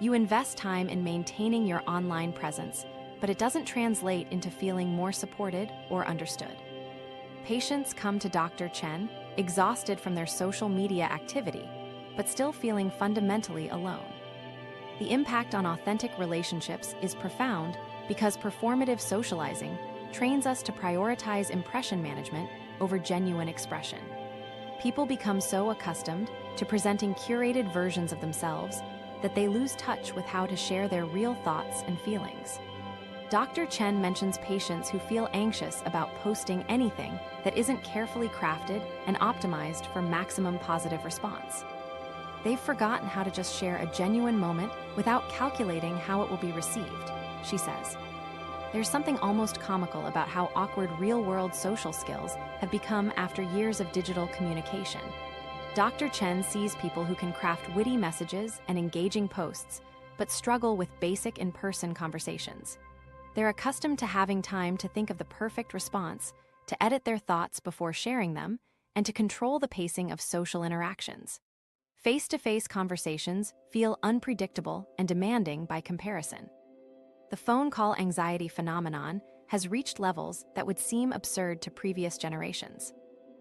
[SPEAKER 1] You invest time in maintaining your online presence, but it doesn't translate into feeling more supported or understood. Patients come to Dr. Chen exhausted from their social media activity, but still feeling fundamentally alone. The impact on authentic relationships is profound because performative socializing trains us to prioritize impression management over genuine expression. People become so accustomed to presenting curated versions of themselves that they lose touch with how to share their real thoughts and feelings. Dr. Chen mentions patients who feel anxious about posting anything that isn't carefully crafted and optimized for maximum positive response. They've forgotten how to just share a genuine moment without calculating how it will be received, she says. There's something almost comical about how awkward real-world social skills have become after years of digital communication. Dr. Chen sees people who can craft witty messages and engaging posts, but struggle with basic in-person conversations. They're accustomed to having time to think of the perfect response, to edit their thoughts before sharing them, and to control the pacing of social interactions. Face-to-face conversations feel unpredictable and demanding by comparison. The phone call anxiety phenomenon has reached levels that would seem absurd to previous generations.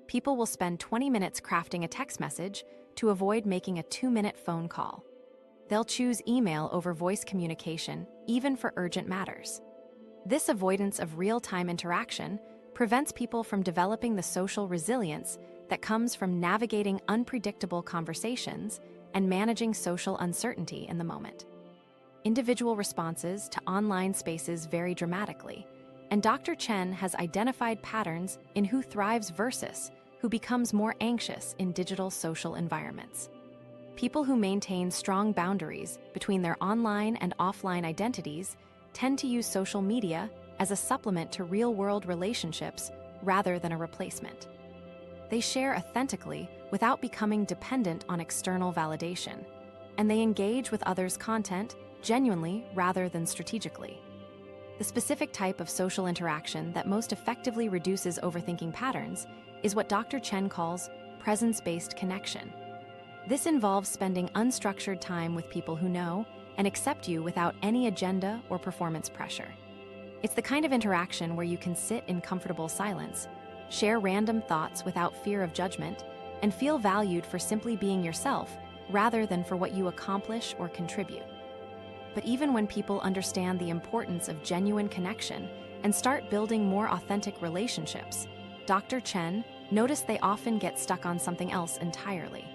[SPEAKER 1] People will spend 20 minutes crafting a text message to avoid making a 2-minute phone call. They'll choose email over voice communication, even for urgent matters. This avoidance of real-time interaction prevents people from developing the social resilience that comes from navigating unpredictable conversations and managing social uncertainty in the moment. Individual responses to online spaces vary dramatically, and Dr. Chen has identified patterns in who thrives versus who becomes more anxious in digital social environments. People who maintain strong boundaries between their online and offline identities tend to use social media as a supplement to real-world relationships rather than a replacement. They share authentically without becoming dependent on external validation, and they engage with others' content genuinely rather than strategically. The specific type of social interaction that most effectively reduces overthinking patterns is what Dr. Chen calls presence-based connection. This involves spending unstructured time with people who know and accept you without any agenda or performance pressure. It's the kind of interaction where you can sit in comfortable silence, share random thoughts without fear of judgment, and feel valued for simply being yourself rather than for what you accomplish or contribute. But even when people understand the importance of genuine connection and start building more authentic relationships, Dr. Chen noticed they often get stuck on something else entirely.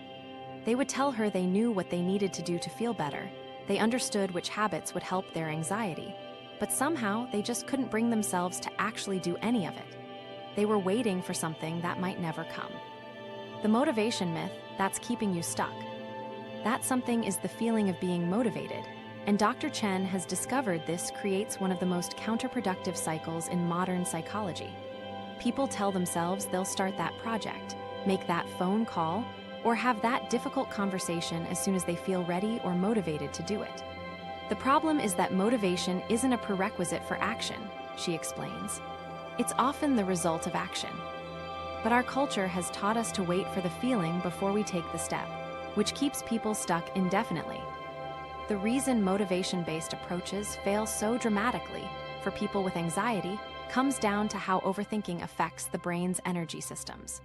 [SPEAKER 1] They would tell her they knew what they needed to do to feel better, they understood which habits would help their anxiety, but somehow they just couldn't bring themselves to actually do any of it. They were waiting for something that might never come. The motivation myth that's keeping you stuck. That something is the feeling of being motivated, and Dr. Chen has discovered this creates one of the most counterproductive cycles in modern psychology. People tell themselves they'll start that project, make that phone call, or have that difficult conversation as soon as they feel ready or motivated to do it. The problem is that motivation isn't a prerequisite for action, she explains. It's often the result of action. But our culture has taught us to wait for the feeling before we take the step, which keeps people stuck indefinitely. The reason motivation-based approaches fail so dramatically for people with anxiety comes down to how overthinking affects the brain's energy systems.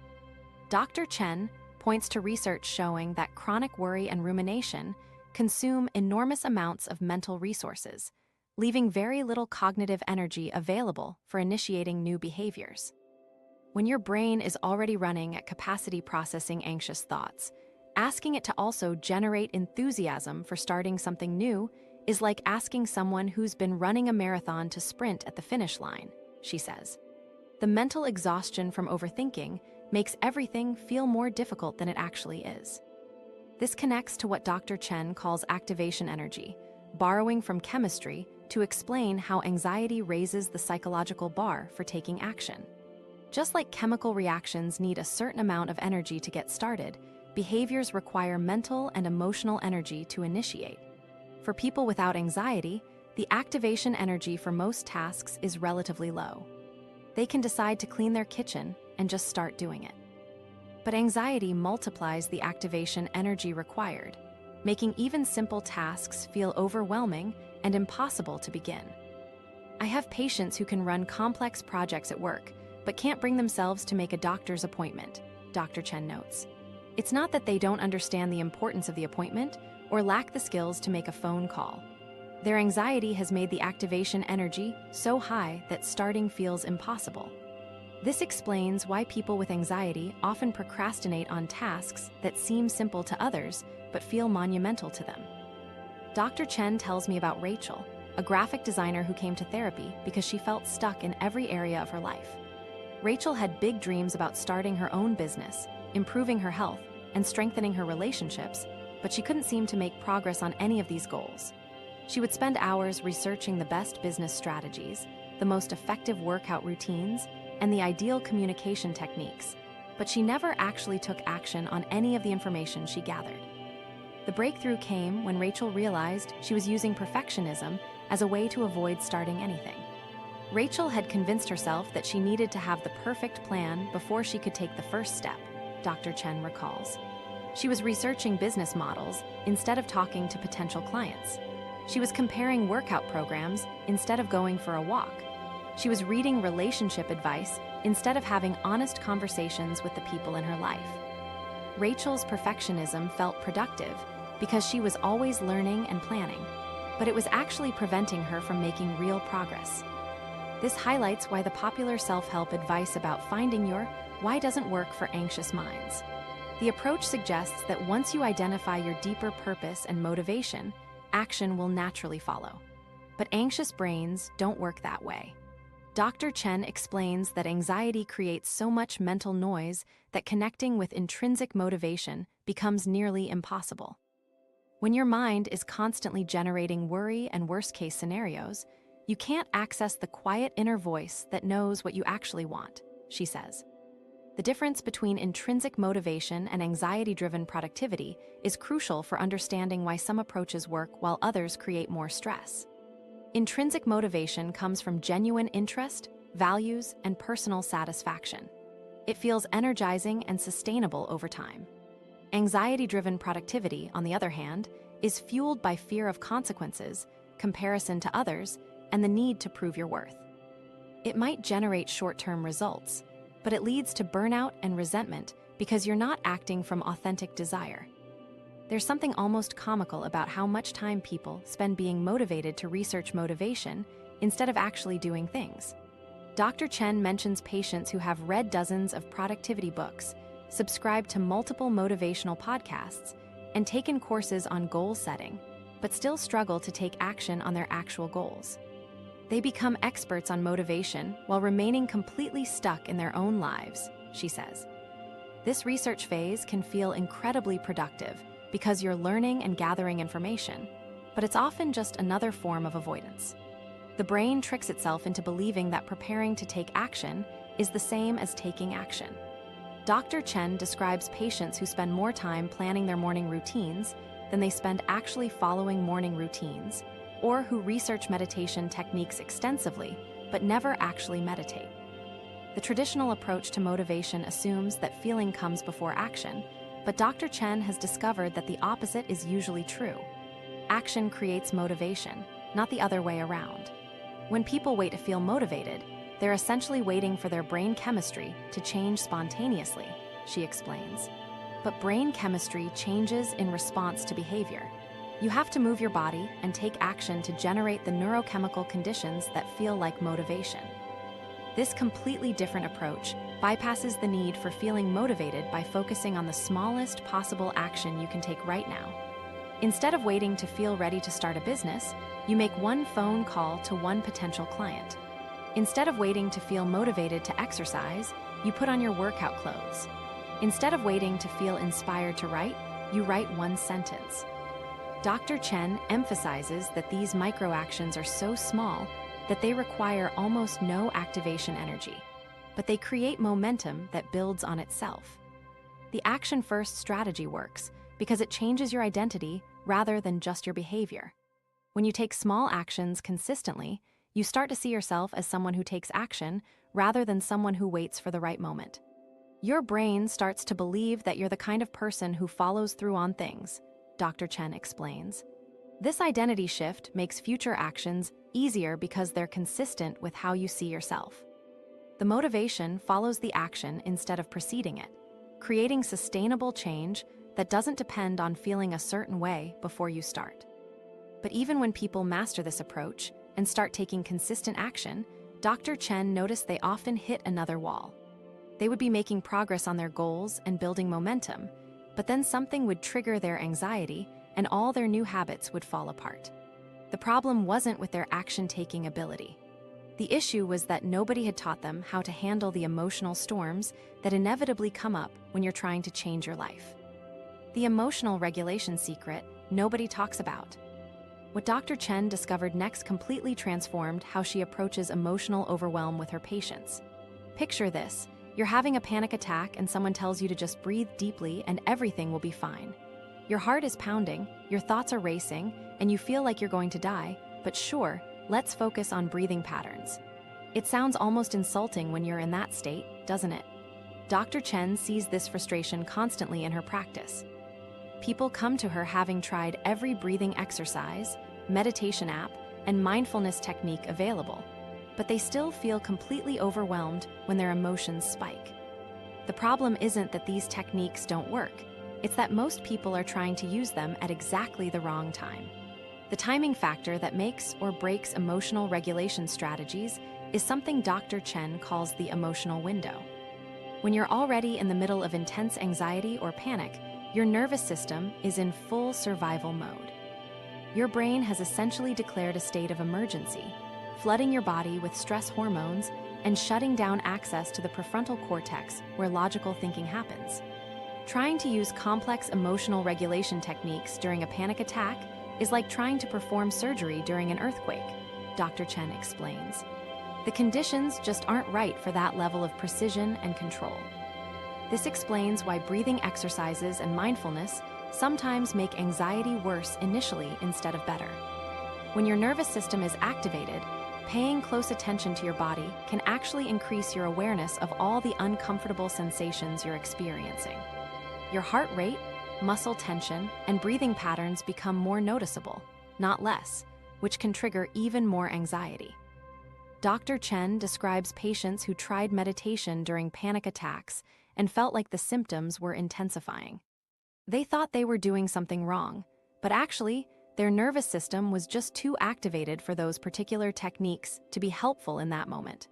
[SPEAKER 1] Dr. Chen points to research showing that chronic worry and rumination consume enormous amounts of mental resources, leaving very little cognitive energy available for initiating new behaviors. When your brain is already running at capacity processing anxious thoughts, asking it to also generate enthusiasm for starting something new is like asking someone who's been running a marathon to sprint at the finish line, she says. The mental exhaustion from overthinking makes everything feel more difficult than it actually is. This connects to what Dr. Chen calls activation energy, borrowing from chemistry to explain how anxiety raises the psychological bar for taking action. Just like chemical reactions need a certain amount of energy to get started, behaviors require mental and emotional energy to initiate. For people without anxiety, the activation energy for most tasks is relatively low. They can decide to clean their kitchen and just start doing it. But anxiety multiplies the activation energy required, making even simple tasks feel overwhelming and impossible to begin. I have patients who can run complex projects at work, but can't bring themselves to make a doctor's appointment, Dr. Chen notes. It's not that they don't understand the importance of the appointment or lack the skills to make a phone call. Their anxiety has made the activation energy so high that starting feels impossible. This explains why people with anxiety often procrastinate on tasks that seem simple to others but feel monumental to them. Dr. Chen tells me about Rachel, a graphic designer who came to therapy because she felt stuck in every area of her life. Rachel had big dreams about starting her own business, improving her health, and strengthening her relationships, but she couldn't seem to make progress on any of these goals. She would spend hours researching the best business strategies, the most effective workout routines, and the ideal communication techniques, but she never actually took action on any of the information she gathered. The breakthrough came when Rachel realized she was using perfectionism as a way to avoid starting anything. Rachel had convinced herself that she needed to have the perfect plan before she could take the first step, Dr. Chen recalls. She was researching business models instead of talking to potential clients. She was comparing workout programs instead of going for a walk. She was reading relationship advice instead of having honest conversations with the people in her life. Rachel's perfectionism felt productive because she was always learning and planning, but it was actually preventing her from making real progress. This highlights why the popular self-help advice about finding your why doesn't work for anxious minds. The approach suggests that once you identify your deeper purpose and motivation, action will naturally follow. But anxious brains don't work that way. Dr. Chen explains that anxiety creates so much mental noise that connecting with intrinsic motivation becomes nearly impossible. When your mind is constantly generating worry and worst-case scenarios, you can't access the quiet inner voice that knows what you actually want, she says. The difference between intrinsic motivation and anxiety-driven productivity is crucial for understanding why some approaches work while others create more stress. Intrinsic motivation comes from genuine interest, values, and personal satisfaction. It feels energizing and sustainable over time. Anxiety-driven productivity, on the other hand, is fueled by fear of consequences, comparison to others, and the need to prove your worth. It might generate short-term results, but it leads to burnout and resentment because you're not acting from authentic desire. There's something almost comical about how much time people spend being motivated to research motivation instead of actually doing things. Dr. Chen mentions patients who have read dozens of productivity books, subscribed to multiple motivational podcasts, and taken courses on goal setting, but still struggle to take action on their actual goals. They become experts on motivation while remaining completely stuck in their own lives, she says. This research phase can feel incredibly productive because you're learning and gathering information, but it's often just another form of avoidance. The brain tricks itself into believing that preparing to take action is the same as taking action. Dr. Chen describes patients who spend more time planning their morning routines than they spend actually following morning routines, or who research meditation techniques extensively but never actually meditate. The traditional approach to motivation assumes that feeling comes before action, but Dr. Chen has discovered that the opposite is usually true. Action creates motivation, not the other way around. When people wait to feel motivated, they're essentially waiting for their brain chemistry to change spontaneously, she explains. But brain chemistry changes in response to behavior. You have to move your body and take action to generate the neurochemical conditions that feel like motivation. This completely different approach bypasses the need for feeling motivated by focusing on the smallest possible action you can take right now. Instead of waiting to feel ready to start a business, you make one phone call to one potential client. Instead of waiting to feel motivated to exercise, you put on your workout clothes. Instead of waiting to feel inspired to write, you write one sentence. Dr. Chen emphasizes that these microactions are so small that they require almost no activation energy, but they create momentum that builds on itself. The action-first strategy works because it changes your identity rather than just your behavior. When you take small actions consistently, you start to see yourself as someone who takes action rather than someone who waits for the right moment. Your brain starts to believe that you're the kind of person who follows through on things, Dr. Chen explains. This identity shift makes future actions easier because they're consistent with how you see yourself. The motivation follows the action instead of preceding it, creating sustainable change that doesn't depend on feeling a certain way before you start. But even when people master this approach and start taking consistent action, Dr. Chen noticed they often hit another wall. They would be making progress on their goals and building momentum, but then something would trigger their anxiety and all their new habits would fall apart. The problem wasn't with their action-taking ability. The issue was that nobody had taught them how to handle the emotional storms that inevitably come up when you're trying to change your life. The emotional regulation secret nobody talks about. What Dr. Chen discovered next completely transformed how she approaches emotional overwhelm with her patients. Picture this: you're having a panic attack and someone tells you to just breathe deeply and everything will be fine. Your heart is pounding, your thoughts are racing, and you feel like you're going to die, but sure, let's focus on breathing patterns. It sounds almost insulting when you're in that state, doesn't it? Dr. Chen sees this frustration constantly in her practice. People come to her having tried every breathing exercise, meditation app, and mindfulness technique available, but they still feel completely overwhelmed when their emotions spike. The problem isn't that these techniques don't work, it's that most people are trying to use them at exactly the wrong time. The timing factor that makes or breaks emotional regulation strategies is something Dr. Chen calls the emotional window. When you're already in the middle of intense anxiety or panic, your nervous system is in full survival mode. Your brain has essentially declared a state of emergency, flooding your body with stress hormones and shutting down access to the prefrontal cortex where logical thinking happens. Trying to use complex emotional regulation techniques during a panic attack is like trying to perform surgery during an earthquake, Dr. Chen explains. The conditions just aren't right for that level of precision and control. This explains why breathing exercises and mindfulness sometimes make anxiety worse initially instead of better. When your nervous system is activated, paying close attention to your body can actually increase your awareness of all the uncomfortable sensations you're experiencing. Your heart rate, muscle tension, and breathing patterns become more noticeable, not less, which can trigger even more anxiety. Dr. Chen describes patients who tried meditation during panic attacks and felt like the symptoms were intensifying. They thought they were doing something wrong, but actually, their nervous system was just too activated for those particular techniques to be helpful in that moment.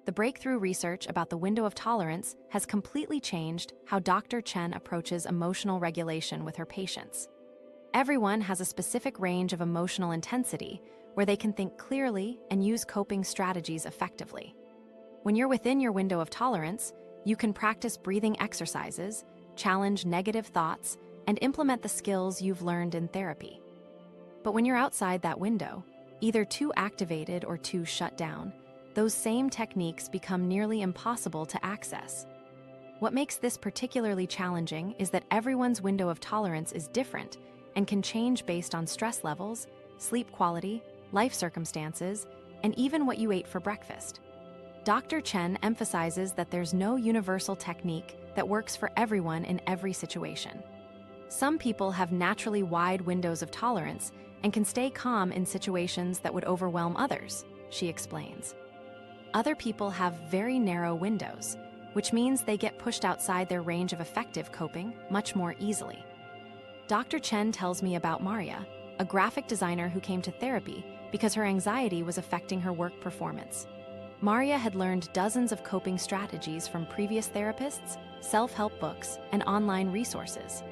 [SPEAKER 1] The breakthrough research about the window of tolerance has completely changed how Dr. Chen approaches emotional regulation with her patients. Everyone has a specific range of emotional intensity where they can think clearly and use coping strategies effectively. When you're within your window of tolerance, you can practice breathing exercises, challenge negative thoughts, and implement the skills you've learned in therapy. But when you're outside that window, either too activated or too shut down, those same techniques become nearly impossible to access. What makes this particularly challenging is that everyone's window of tolerance is different and can change based on stress levels, sleep quality, life circumstances, and even what you ate for breakfast. Dr. Chen emphasizes that there's no universal technique that works for everyone in every situation. Some people have naturally wide windows of tolerance and can stay calm in situations that would overwhelm others, she explains. Other people have very narrow windows, which means they get pushed outside their range of effective coping much more easily. Dr. Chen tells me about Maria, a graphic designer who came to therapy because her anxiety was affecting her work performance. Maria had learned dozens of coping strategies from previous therapists, self-help books, and online resources.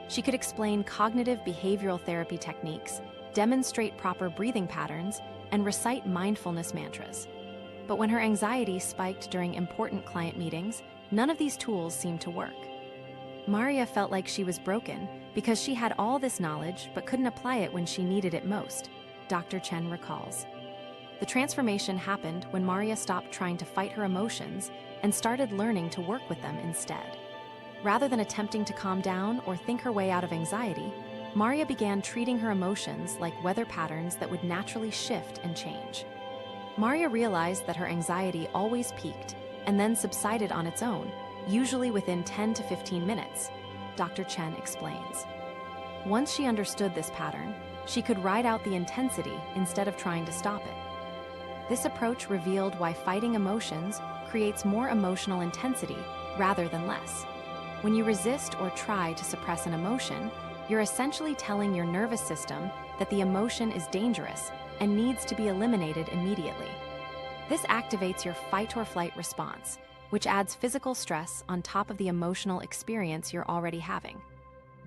[SPEAKER 1] She could explain cognitive behavioral therapy techniques, demonstrate proper breathing patterns, and recite mindfulness mantras. But when her anxiety spiked during important client meetings, none of these tools seemed to work. Maria felt like she was broken because she had all this knowledge but couldn't apply it when she needed it most, Dr. Chen recalls. The transformation happened when Maria stopped trying to fight her emotions and started learning to work with them instead. Rather than attempting to calm down or think her way out of anxiety, Maria began treating her emotions like weather patterns that would naturally shift and change. Maria realized that her anxiety always peaked and then subsided on its own, usually within 10 to 15 minutes, Dr. Chen explains. Once she understood this pattern, she could ride out the intensity instead of trying to stop it. This approach revealed why fighting emotions creates more emotional intensity rather than less. When you resist or try to suppress an emotion, you're essentially telling your nervous system that the emotion is dangerous and needs to be eliminated immediately. This activates your fight-or-flight response, which adds physical stress on top of the emotional experience you're already having.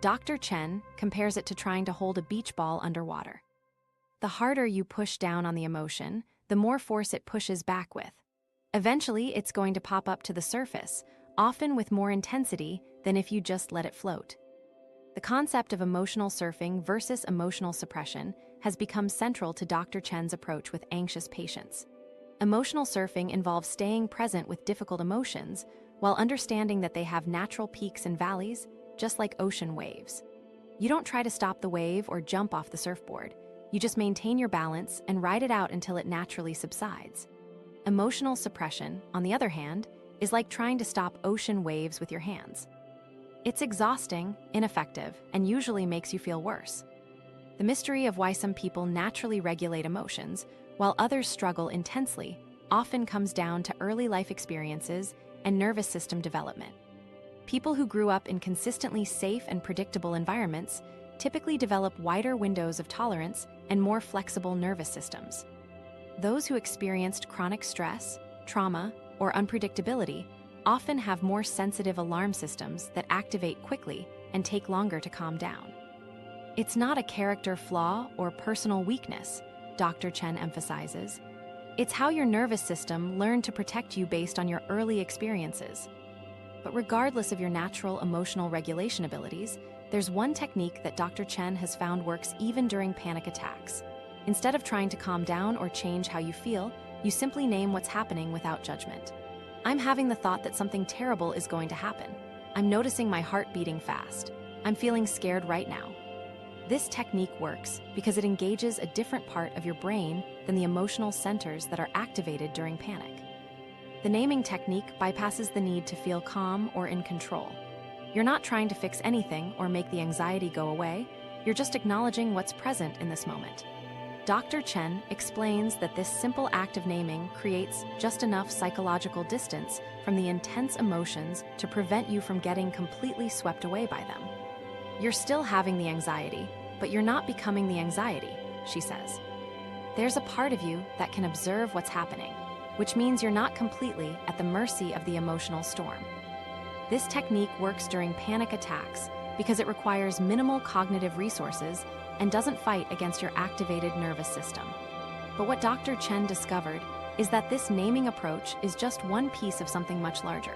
[SPEAKER 1] Dr. Chen compares it to trying to hold a beach ball underwater. The harder you push down on the emotion, the more force it pushes back with. Eventually, it's going to pop up to the surface, often with more intensity than if you just let it float. The concept of emotional surfing versus emotional suppression has become central to Dr. Chen's approach with anxious patients. Emotional surfing involves staying present with difficult emotions while understanding that they have natural peaks and valleys, just like ocean waves. You don't try to stop the wave or jump off the surfboard. You just maintain your balance and ride it out until it naturally subsides. Emotional suppression, on the other hand, is like trying to stop ocean waves with your hands. It's exhausting, ineffective, and usually makes you feel worse. The mystery of why some people naturally regulate emotions, while others struggle intensely, often comes down to early life experiences and nervous system development. People who grew up in consistently safe and predictable environments typically develop wider windows of tolerance and more flexible nervous systems. Those who experienced chronic stress, trauma, or unpredictability often have more sensitive alarm systems that activate quickly and take longer to calm down. It's not a character flaw or personal weakness, Dr. Chen emphasizes. It's how your nervous system learned to protect you based on your early experiences. But regardless of your natural emotional regulation abilities, there's one technique that Dr. Chen has found works even during panic attacks. Instead of trying to calm down or change how you feel, you simply name what's happening without judgment. I'm having the thought that something terrible is going to happen. I'm noticing my heart beating fast. I'm feeling scared right now. This technique works because it engages a different part of your brain than the emotional centers that are activated during panic. The naming technique bypasses the need to feel calm or in control. You're not trying to fix anything or make the anxiety go away. You're just acknowledging what's present in this moment. Dr. Chen explains that this simple act of naming creates just enough psychological distance from the intense emotions to prevent you from getting completely swept away by them. You're still having the anxiety, but you're not becoming the anxiety, she says. There's a part of you that can observe what's happening, which means you're not completely at the mercy of the emotional storm. This technique works during panic attacks because it requires minimal cognitive resources and doesn't fight against your activated nervous system. But what Dr. Chen discovered is that this naming approach is just one piece of something much larger.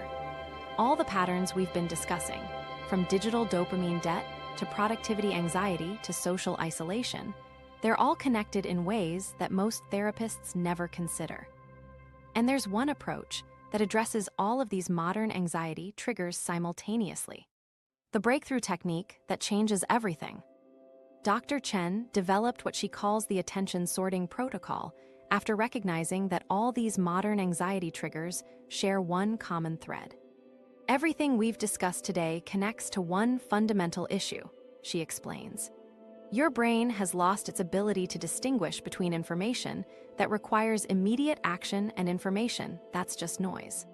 [SPEAKER 1] All the patterns we've been discussing, from digital dopamine debt to productivity anxiety to social isolation, they're all connected in ways that most therapists never consider. And there's one approach that addresses all of these modern anxiety triggers simultaneously. The breakthrough technique that changes everything. Dr. Chen developed what she calls the attention sorting protocol after recognizing that all these modern anxiety triggers share one common thread. Everything we've discussed today connects to one fundamental issue, she explains. Your brain has lost its ability to distinguish between information that requires immediate action and information that's just noise.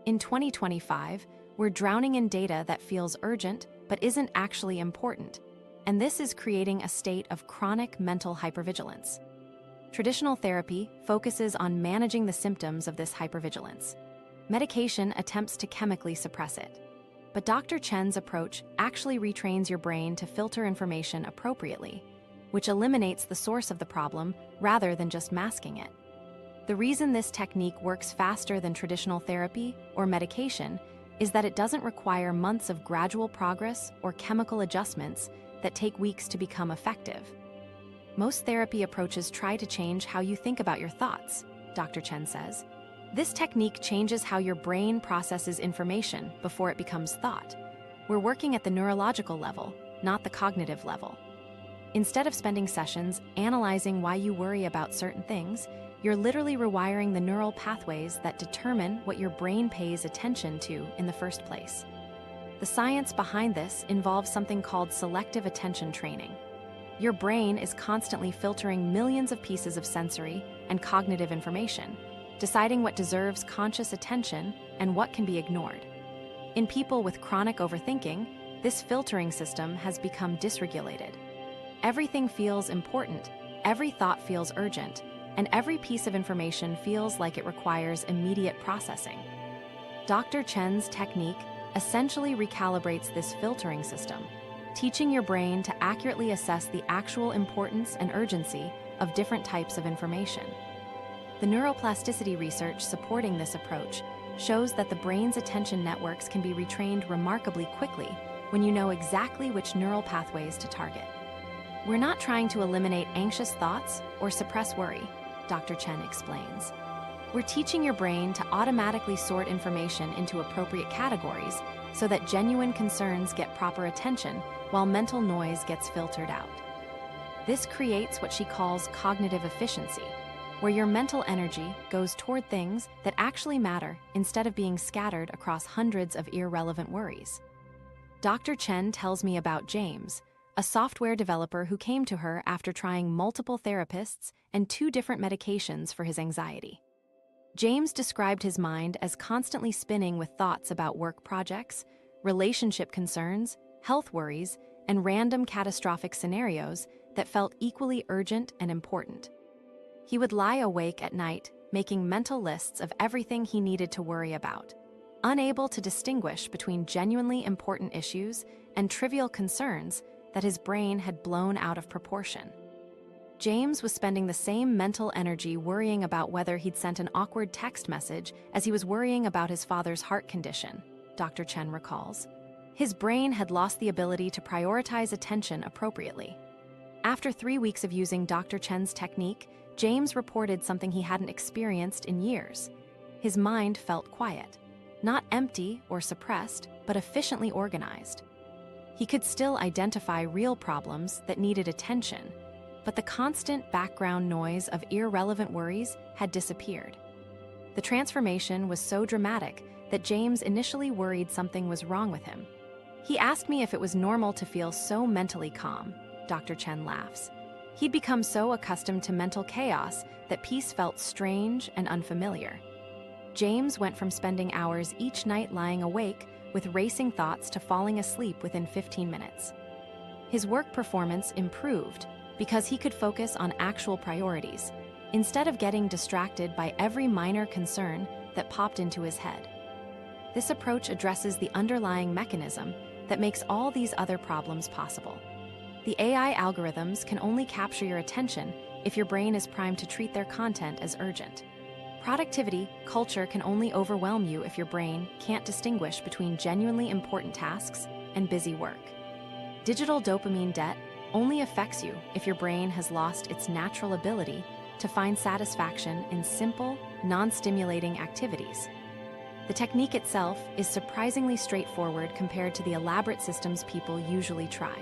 [SPEAKER 1] In 2025, we're drowning in data that feels urgent but isn't actually important, and this is creating a state of chronic mental hypervigilance. Traditional therapy focuses on managing the symptoms of this hypervigilance. Medication attempts to chemically suppress it. But Dr. Chen's approach actually retrains your brain to filter information appropriately, which eliminates the source of the problem rather than just masking it. The reason this technique works faster than traditional therapy or medication is that it doesn't require months of gradual progress or chemical adjustments that take weeks to become effective. Most therapy approaches try to change how you think about your thoughts, Dr. Chen says. This technique changes how your brain processes information before it becomes thought. We're working at the neurological level, not the cognitive level. Instead of spending sessions analyzing why you worry about certain things, you're literally rewiring the neural pathways that determine what your brain pays attention to in the first place. The science behind this involves something called selective attention training. Your brain is constantly filtering millions of pieces of sensory and cognitive information, deciding what deserves conscious attention and what can be ignored. In people with chronic overthinking, this filtering system has become dysregulated. Everything feels important, every thought feels urgent, and every piece of information feels like it requires immediate processing. Dr. Chen's technique essentially recalibrates this filtering system, teaching your brain to accurately assess the actual importance and urgency of different types of information. The neuroplasticity research supporting this approach shows that the brain's attention networks can be retrained remarkably quickly when you know exactly which neural pathways to target. We're not trying to eliminate anxious thoughts or suppress worry, Dr. Chen explains. We're teaching your brain to automatically sort information into appropriate categories so that genuine concerns get proper attention while mental noise gets filtered out. This creates what she calls cognitive efficiency, where your mental energy goes toward things that actually matter instead of being scattered across hundreds of irrelevant worries. Dr. Chen tells me about James, a software developer who came to her after trying multiple therapists and 2 different medications for his anxiety. James described his mind as constantly spinning with thoughts about work projects, relationship concerns, health worries, and random catastrophic scenarios that felt equally urgent and important. He would lie awake at night, making mental lists of everything he needed to worry about, unable to distinguish between genuinely important issues and trivial concerns that his brain had blown out of proportion. James was spending the same mental energy worrying about whether he'd sent an awkward text message as he was worrying about his father's heart condition, Dr. Chen recalls. His brain had lost the ability to prioritize attention appropriately. After 3 weeks of using Dr. Chen's technique, James reported something he hadn't experienced in years. His mind felt quiet, not empty or suppressed, but efficiently organized. He could still identify real problems that needed attention, but the constant background noise of irrelevant worries had disappeared. The transformation was so dramatic that James initially worried something was wrong with him. He asked me if it was normal to feel so mentally calm, Dr. Chen laughs. He'd become so accustomed to mental chaos that peace felt strange and unfamiliar. James went from spending hours each night lying awake with racing thoughts to falling asleep within 15 minutes. His work performance improved because he could focus on actual priorities, instead of getting distracted by every minor concern that popped into his head. This approach addresses the underlying mechanism that makes all these other problems possible. The AI algorithms can only capture your attention if your brain is primed to treat their content as urgent. Productivity culture can only overwhelm you if your brain can't distinguish between genuinely important tasks and busy work. Digital dopamine debt only affects you if your brain has lost its natural ability to find satisfaction in simple, non-stimulating activities. The technique itself is surprisingly straightforward compared to the elaborate systems people usually try.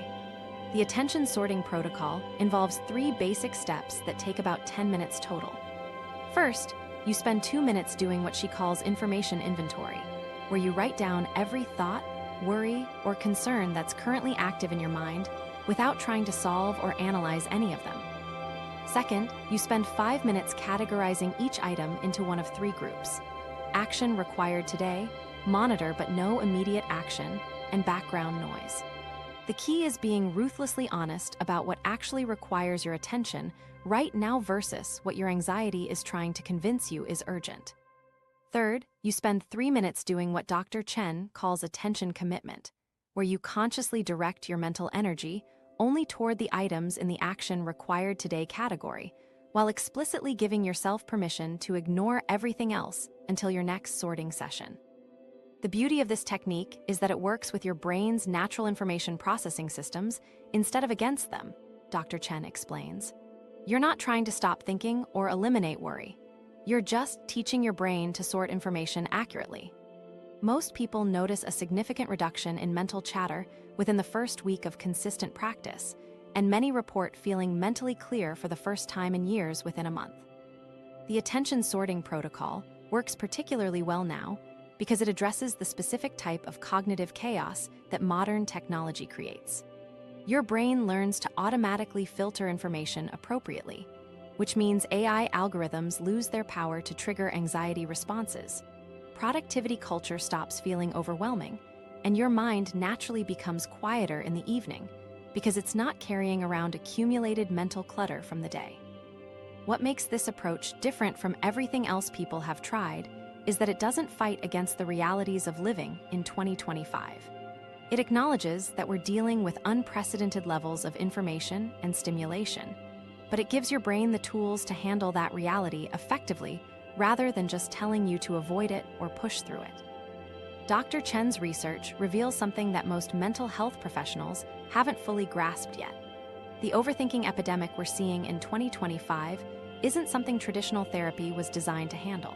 [SPEAKER 1] The attention sorting protocol involves 3 basic steps that take about 10 minutes total. First, you spend 2 minutes doing what she calls information inventory, where you write down every thought, worry, or concern that's currently active in your mind without trying to solve or analyze any of them. Second, you spend 5 minutes categorizing each item into one of 3 groups: action required today, monitor but no immediate action, and background noise. The key is being ruthlessly honest about what actually requires your attention right now versus what your anxiety is trying to convince you is urgent. Third, you spend 3 minutes doing what Dr. Chen calls attention commitment, where you consciously direct your mental energy only toward the items in the action required today category, while explicitly giving yourself permission to ignore everything else until your next sorting session. The beauty of this technique is that it works with your brain's natural information processing systems instead of against them, Dr. Chen explains. You're not trying to stop thinking or eliminate worry. You're just teaching your brain to sort information accurately. Most people notice a significant reduction in mental chatter within the first week of consistent practice, and many report feeling mentally clear for the first time in years within a month. The attention sorting protocol works particularly well now because it addresses the specific type of cognitive chaos that modern technology creates. Your brain learns to automatically filter information appropriately, which means AI algorithms lose their power to trigger anxiety responses. Productivity culture stops feeling overwhelming, and your mind naturally becomes quieter in the evening because it's not carrying around accumulated mental clutter from the day. What makes this approach different from everything else people have tried is that it doesn't fight against the realities of living in 2025. It acknowledges that we're dealing with unprecedented levels of information and stimulation, but it gives your brain the tools to handle that reality effectively rather than just telling you to avoid it or push through it. Dr. Chen's research reveals something that most mental health professionals haven't fully grasped yet. The overthinking epidemic we're seeing in 2025 isn't something traditional therapy was designed to handle.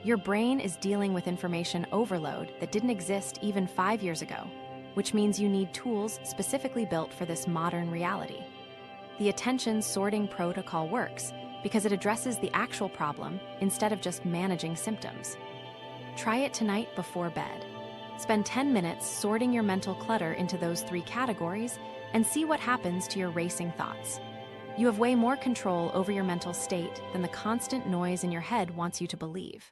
[SPEAKER 1] Your brain is dealing with information overload that didn't exist even 5 years ago, which means you need tools specifically built for this modern reality. The attention sorting protocol works because it addresses the actual problem instead of just managing symptoms. Try it tonight before bed. Spend 10 minutes sorting your mental clutter into those 3 categories and see what happens to your racing thoughts. You have way more control over your mental state than the constant noise in your head wants you to believe.